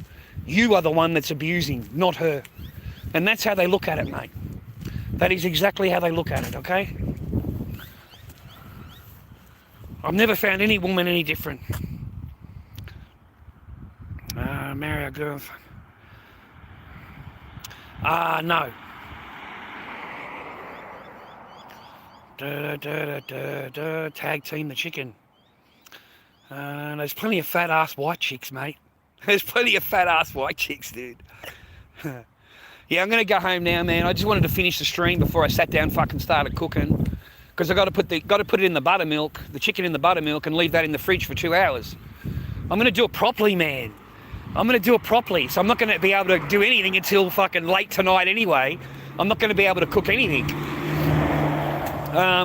You are the one that's abusing, not her. And that's how they look at it, mate. That is exactly how they look at it, okay? I've never found any woman any different. Marry a girl. No. Tag team the chicken. There's plenty of fat ass white chicks, mate. There's plenty of fat ass white chicks, dude. Yeah, I'm gonna go home now, man. I just wanted to finish the stream before I sat down, fucking started cooking. Because I got to put it in the buttermilk, the chicken in the buttermilk, and leave that in the fridge for 2 hours. I'm going to do it properly, man. I'm going to do it properly. So I'm not going to be able to do anything until fucking late tonight anyway. I'm not going to be able to cook anything.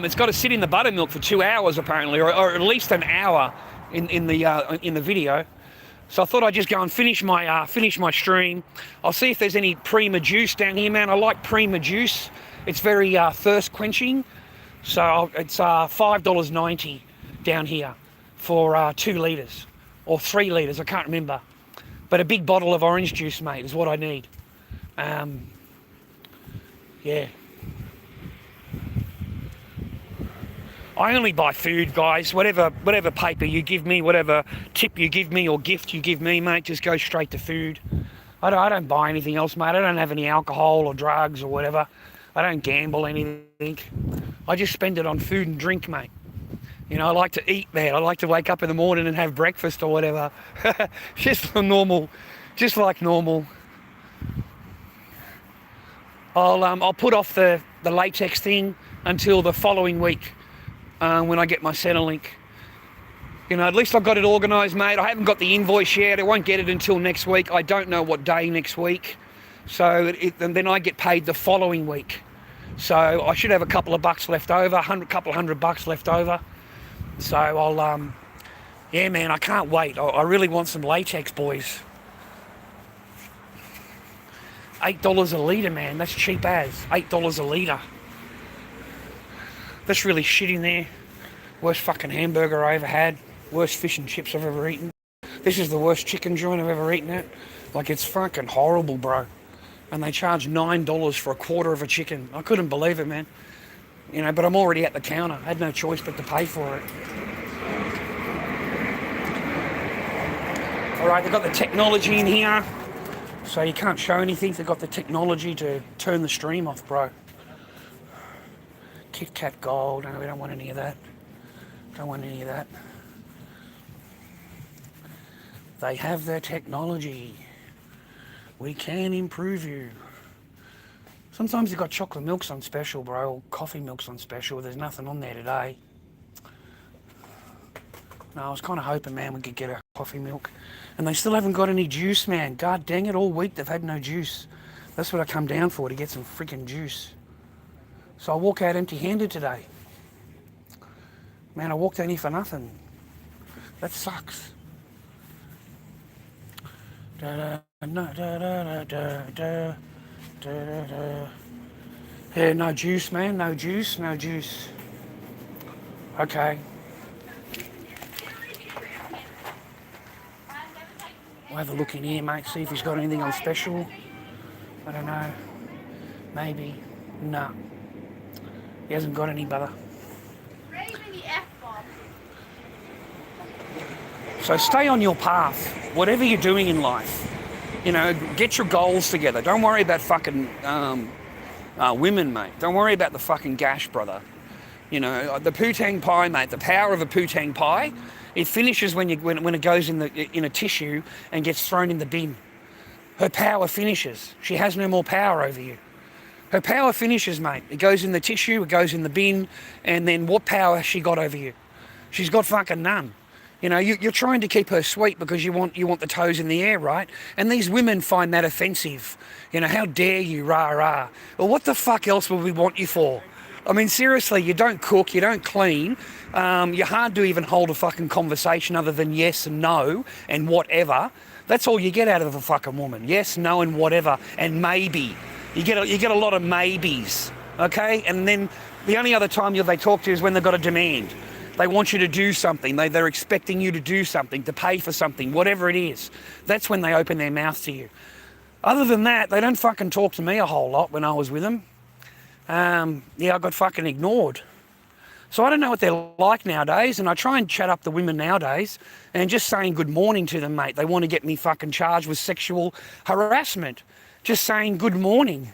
It's got to sit in the buttermilk for 2 hours apparently, or at least an hour in the video. So I thought I'd just go and finish my stream. I'll see if there's any Prima juice down here, man. I like Prima juice. It's very thirst quenching. So it's $5.90 down here for 2 litres or 3 litres, I can't remember. But a big bottle of orange juice, mate, is what I need. Yeah. I only buy food, guys. Whatever paper you give me, whatever tip you give me or gift you give me, mate, just go straight to food. I don't buy anything else, mate. I don't have any alcohol or drugs or whatever. I don't gamble anything. I just spend it on food and drink, mate. You know, I like to eat, man. I like to wake up in the morning and have breakfast or whatever. Just normal, just like normal. I'll put off the latex thing until the following week. when I get my Centrelink. You know, at least I've got it organised, mate. I haven't got the invoice yet. I won't get it until next week. I don't know what day next week. So and then I get paid the following week. So I should have a couple of bucks left over, couple of $100 left over. So I'll, yeah, man, I can't wait. I really want some latex, boys. $8 a litre, man. That's cheap as. $8 a litre. That's really shit in there. Worst fucking hamburger I ever had. Worst fish and chips I've ever eaten. This is the worst chicken joint I've ever eaten at. Like, it's fucking horrible, bro. And they charge $9 for a quarter of a chicken. I couldn't believe it, man. You know, but I'm already at the counter. I had no choice but to pay for it. All right, they've got the technology in here. So you can't show anything. They've got the technology to turn the stream off, bro. Kit Kat Gold. No, we don't want any of that. Don't want any of that. They have their technology. We can improve you. Sometimes you've got chocolate milks on special, bro, or coffee milks on special. There's nothing on there today. No, I was kind of hoping, man, we could get a coffee milk. And they still haven't got any juice, man. God dang it, all week they've had no juice. That's what I come down for, to get some freaking juice. So I walk out empty-handed today. Man, I walked out here for nothing. That sucks. Da, da, da, da, da, da, da, da. Yeah, no juice, man. No juice, no juice. Okay. I'll have a look in here, mate, see if he's got anything on special. I don't know. Maybe. No. He hasn't got any, brother. So stay on your path, whatever you're doing in life. You know, get your goals together. Don't worry about fucking women, mate. Don't worry about the fucking gash, brother. You know, the poo-tang pie, mate, the power of a poo-tang pie, it finishes when it goes in a tissue and gets thrown in the bin. Her power finishes. She has no more power over you. Her power finishes, mate. It goes in the tissue, it goes in the bin, and then what power has she got over you? She's got fucking none. You know, you're trying to keep her sweet because you want the toes in the air, right? And these women find that offensive. You know, how dare you, rah-rah. Well, what the fuck else would we want you for? I mean, seriously, you don't cook, you don't clean. You're hard to even hold a fucking conversation other than yes and no and whatever. That's all you get out of a fucking woman. Yes, no, and whatever, and maybe. You get a lot of maybes, okay? And then the only other time they talk to you is when they've got a demand. They want you to do something. They're expecting you to do something, to pay for something, whatever it is. That's when they open their mouth to you. Other than that, they don't fucking talk to me a whole lot when I was with them. Yeah, I got fucking ignored. So I don't know what they're like nowadays, and I try and chat up the women nowadays and just saying good morning to them, mate. They want to get me fucking charged with sexual harassment. Just saying good morning.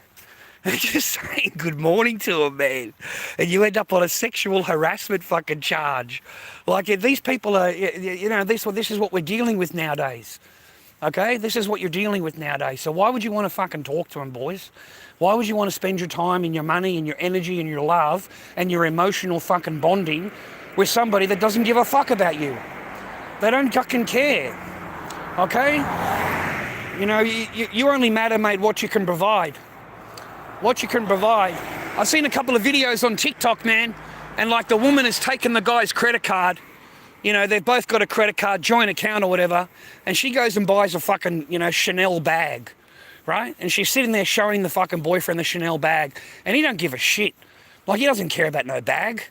Just saying good morning to them, man. And you end up on a sexual harassment fucking charge. Like, these people are, you know, this is what we're dealing with nowadays. Okay? This is what you're dealing with nowadays. So why would you want to fucking talk to them, boys? Why would you want to spend your time and your money and your energy and your love and your emotional fucking bonding with somebody that doesn't give a fuck about you? They don't fucking care. Okay? You know, you only matter, mate, what you can provide. What you can provide. I've seen a couple of videos on TikTok, man, and like the woman has taken the guy's credit card. You know, they've both got a credit card, joint account or whatever, and she goes and buys a fucking, you know, Chanel bag, right? And she's sitting there showing the fucking boyfriend the Chanel bag, and he don't give a shit. Like, he doesn't care about no bag.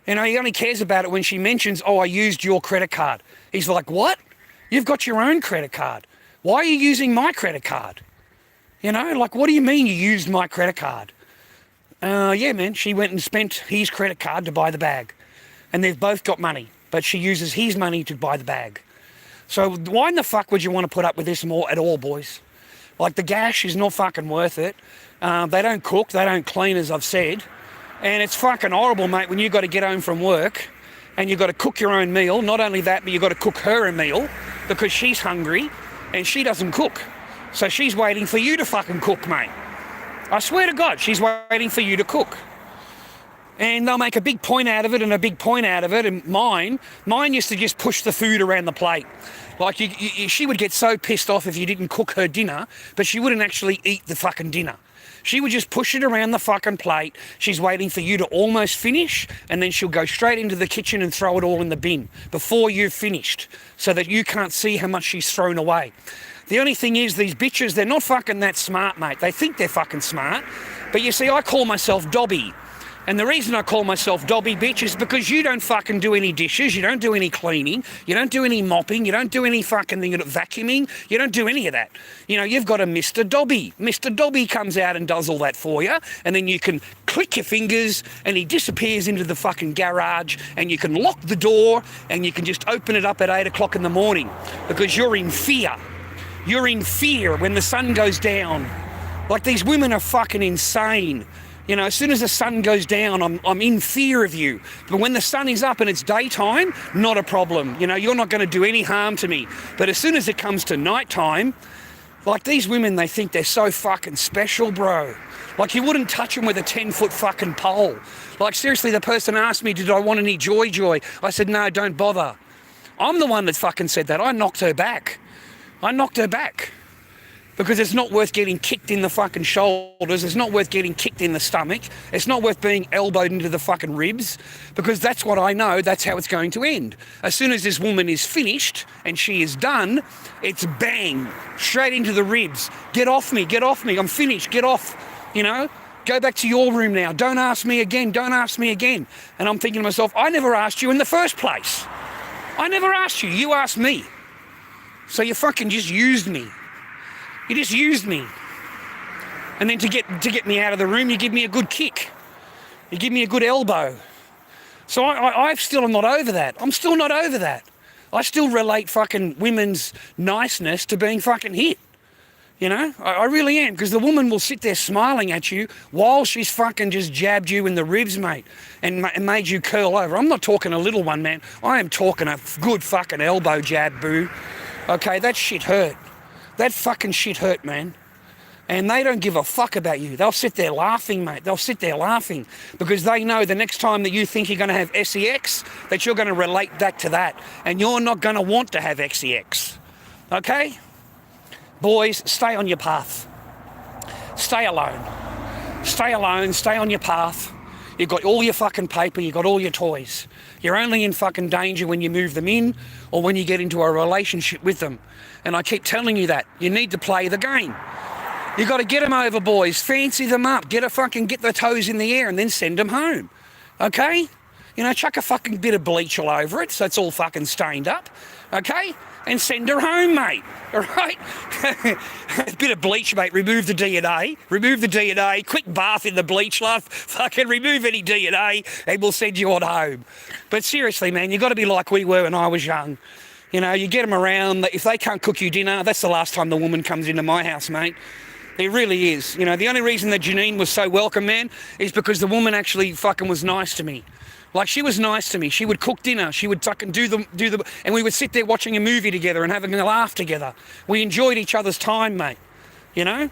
You know, he only cares about it when she mentions, oh, I used your credit card. He's like, what? You've got your own credit card. Why are you using my credit card? You know, like, what do you mean you used my credit card? Yeah, man, she went and spent his credit card to buy the bag. And they've both got money, but she uses his money to buy the bag. So why in the fuck would you want to put up with this more at all, boys? Like, the gash is not fucking worth it. They don't cook, they don't clean, as I've said. And it's fucking horrible, mate, when you've got to get home from work and you've got to cook your own meal. Not only that, but you've got to cook her a meal because she's hungry and she doesn't cook. So she's waiting for you to fucking cook, mate. I swear to God, she's waiting for you to cook. And they'll make a big point out of it and a big point out of it. And mine used to just push the food around the plate. Like, she would get so pissed off if you didn't cook her dinner, but she wouldn't actually eat the fucking dinner. She would just push it around the fucking plate. She's waiting for you to almost finish, and then she'll go straight into the kitchen and throw it all in the bin before you've finished, so that you can't see how much she's thrown away. The only thing is, these bitches, they're not fucking that smart, mate. They think they're fucking smart. But you see, I call myself Dobby. And the reason I call myself Dobby, bitch, is because you don't fucking do any dishes, you don't do any cleaning, you don't do any mopping, you don't do any fucking thing, vacuuming, you don't do any of that. You know, you've got a Mr. Dobby. Mr. Dobby comes out and does all that for you, and then you can click your fingers and he disappears into the fucking garage, and you can lock the door and you can just open it up at 8 o'clock in the morning because you're in fear. You're in fear when the sun goes down. Like, these women are fucking insane. You know, as soon as the sun goes down, I'm in fear of you. But when the sun is up and it's daytime, not a problem. You know, you're not going to do any harm to me. But as soon as it comes to nighttime, like, these women, they think they're so fucking special, bro. Like, you wouldn't touch them with a 10-foot fucking pole. Like, seriously, the person asked me, did I want any joy? I said, no, don't bother. I'm the one that fucking said that. I knocked her back. Because it's not worth getting kicked in the fucking shoulders. It's not worth getting kicked in the stomach. It's not worth being elbowed into the fucking ribs, because that's what I know, that's how it's going to end. As soon as this woman is finished and she is done, it's bang, straight into the ribs. Get off me, I'm finished, get off, you know? Go back to your room now, don't ask me again. And I'm thinking to myself, I never asked you in the first place. I never asked you, you asked me. So you fucking just used me. You just used me. And then to get me out of the room, you give me a good kick. You give me a good elbow. So I still am not over that. I'm still not over that. I still relate fucking women's niceness to being fucking hit. You know? I really am, because the woman will sit there smiling at you while she's fucking just jabbed you in the ribs, mate, and made you curl over. I'm not talking a little one, man. I am talking a good fucking elbow jab, boo. Okay, that shit hurt. That fucking shit hurt, man. And they don't give a fuck about you. They'll sit there laughing, mate. They'll sit there laughing because they know the next time that you think you're going to have sex, that you're going to relate back to that. And you're not going to want to have sex. Okay? Boys, stay on your path. Stay alone. Stay alone. Stay on your path. You've got all your fucking paper. You've got all your toys. You're only in fucking danger when you move them in or when you get into a relationship with them. And I keep telling you that. You need to play the game. You got to get them over, boys. Fancy them up. Get the toes in the air and then send them home. Okay? You know, chuck a fucking bit of bleach all over it so it's all fucking stained up. Okay? And send her home, mate. All right? A bit of bleach, mate. Remove the DNA. Quick bath in the bleach, love. Fucking remove any DNA and we'll send you on home. But seriously, man, you got to be like we were when I was young. You know, you get them around. If they can't cook you dinner, that's the last time the woman comes into my house, mate. It really is. You know, the only reason that Janine was so welcome, man, is because the woman actually fucking was nice to me. Like, she was nice to me. She would cook dinner. She would fucking do the, and we would sit there watching a movie together and having a laugh together. We enjoyed each other's time, mate. You know?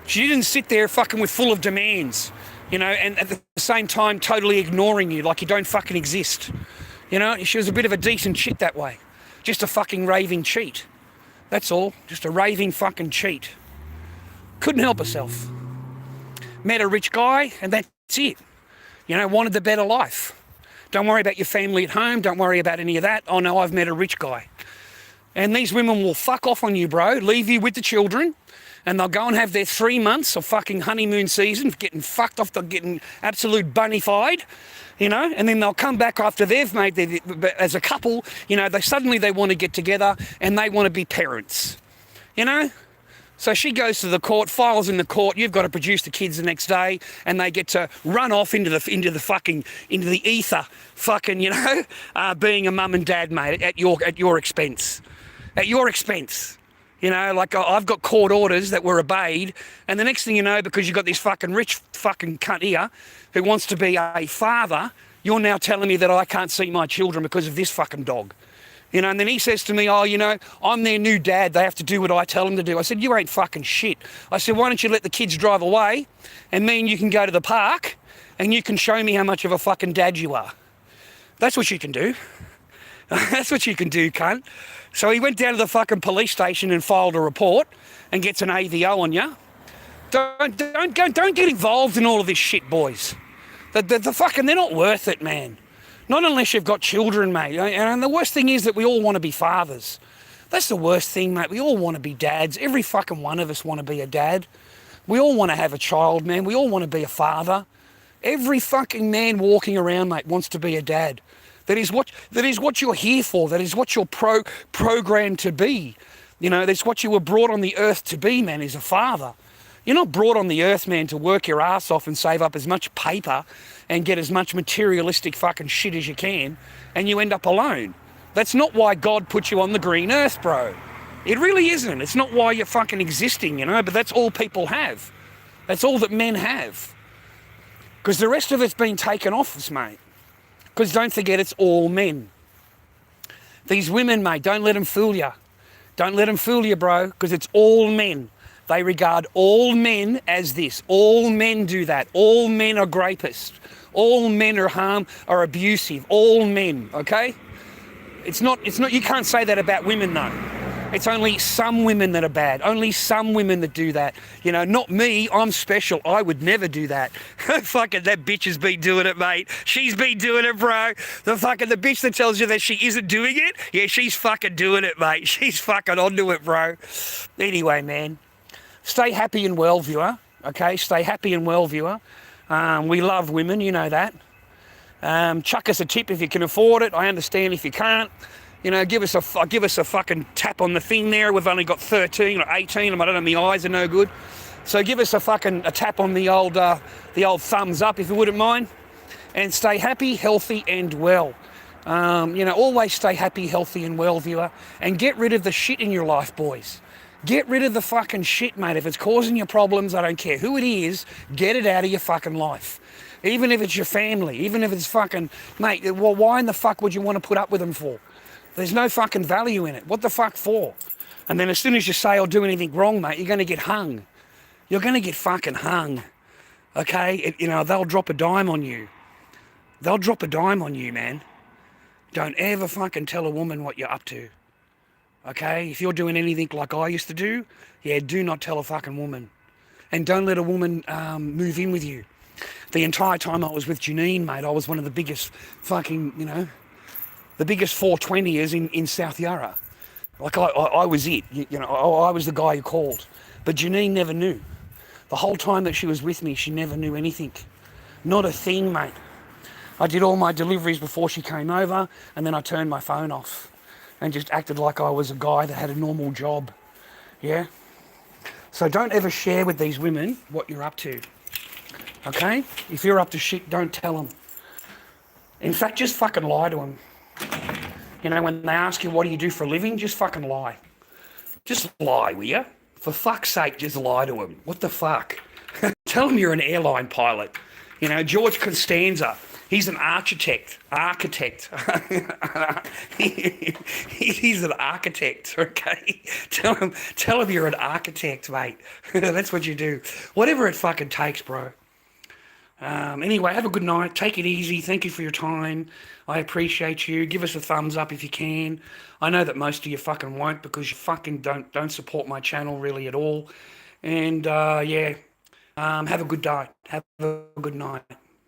She didn't sit there fucking full of demands, you know, and at the same time totally ignoring you like you don't fucking exist. You know? She was a bit of a decent chick that way. Just a fucking raving cheat. That's all. Just a raving fucking cheat. Couldn't help herself. Met a rich guy and that's it. You know, wanted the better life. Don't worry about your family at home. Don't worry about any of that. Oh no, I've met a rich guy. And these women will fuck off on you, bro. Leave you with the children. And they'll go and have their 3 months of fucking honeymoon season, getting fucked off, they're getting absolute bunnified. You know, and then they'll come back after they've made as a couple, you know, they want to get together and they want to be parents, you know? So she goes to the court, files in the court, you've got to produce the kids the next day and they get to run off into the ether, fucking, you know, being a mum and dad, mate, at your expense. At your expense. You know, like I've got court orders that were obeyed, and the next thing you know, because you've got this fucking rich fucking cunt here who wants to be a father, you're now telling me that I can't see my children because of this fucking dog. You know, and then he says to me, oh, you know, I'm their new dad. They have to do what I tell them to do. I said, you ain't fucking shit. I said, why don't you let the kids drive away and me and you can go to the park and you can show me how much of a fucking dad you are. That's what you can do. That's what you can do, cunt. So he went down to the fucking police station and filed a report and gets an AVO on you. Don't get involved in all of this shit, boys. The fucking, they're not worth it, man. Not unless you've got children, mate. And the worst thing is that we all want to be fathers. That's the worst thing, mate. We all want to be dads. Every fucking one of us want to be a dad. We all want to have a child, man. We all want to be a father. Every fucking man walking around, mate, wants to be a dad. That is what you're here for. That is what you're programmed to be. You know, that's what you were brought on the earth to be, man, is a father. You're not brought on the earth, man, to work your ass off and save up as much paper and get as much materialistic fucking shit as you can, and you end up alone. That's not why God put you on the green earth, bro. It really isn't. It's not why you're fucking existing, you know, but that's all people have. That's all that men have. Because the rest of it's been taken off us, mate. Because don't forget, it's all men. These women, mate, don't let them fool you. Don't let them fool you, bro, because it's all men. They regard all men as this. All men do that. All men are rapists. All men are abusive. All men, okay? It's not, you can't say that about women, though. It's only some women that are bad. Only some women that do that. You know, not me. I'm special. I would never do that. Fucking that bitch has been doing it, mate. She's been doing it, bro. The bitch that tells you that she isn't doing it, yeah, she's fucking doing it, mate. She's fucking onto it, bro. Anyway, man, stay happy and well, viewer. Okay, stay happy and well, viewer. We love women, you know that. Chuck us a tip if you can afford it. I understand if you can't. You know, give us a fucking tap on the thing there. We've only got 13 or 18. I don't know, my eyes are no good. So give us a tap on the old thumbs up if you wouldn't mind. And stay happy, healthy and well. You know, always stay happy, healthy and well, viewer. And get rid of the shit in your life, boys. Get rid of the fucking shit, mate. If it's causing you problems, I don't care who it is, get it out of your fucking life. Even if it's your family, even if it's fucking, mate, well, why in the fuck would you want to put up with them for? There's no fucking value in it. What the fuck for? And then as soon as you say or do anything wrong, mate, you're going to get hung. You're going to get fucking hung. Okay? You know, they'll drop a dime on you. They'll drop a dime on you, man. Don't ever fucking tell a woman what you're up to. Okay? If you're doing anything like I used to do, yeah, do not tell a fucking woman. And don't let a woman move in with you. The entire time I was with Janine, mate, I was one of the biggest fucking, you know, the biggest 420ers in South Yarra. Like, I was it. You know, I was the guy who called. But Janine never knew. The whole time that she was with me, she never knew anything. Not a thing, mate. I did all my deliveries before she came over, and then I turned my phone off and just acted like I was a guy that had a normal job. Yeah? So don't ever share with these women what you're up to. Okay? If you're up to shit, don't tell them. In fact, just fucking lie to them. You know, when they ask you, what do you do for a living? Just fucking lie. Just lie, will you? For fuck's sake, just lie to them. What the fuck? Tell them you're an airline pilot. You know, George Costanza, he's an architect. He's an architect, okay? Tell him you're an architect, mate. That's what you do. Whatever it fucking takes, bro. Anyway, have a good night. Take it easy. Thank you for your time. I appreciate you. Give us a thumbs up if you can. I know that most of you fucking won't because you fucking don't support my channel really at all. And yeah, have a good day. Have a good night.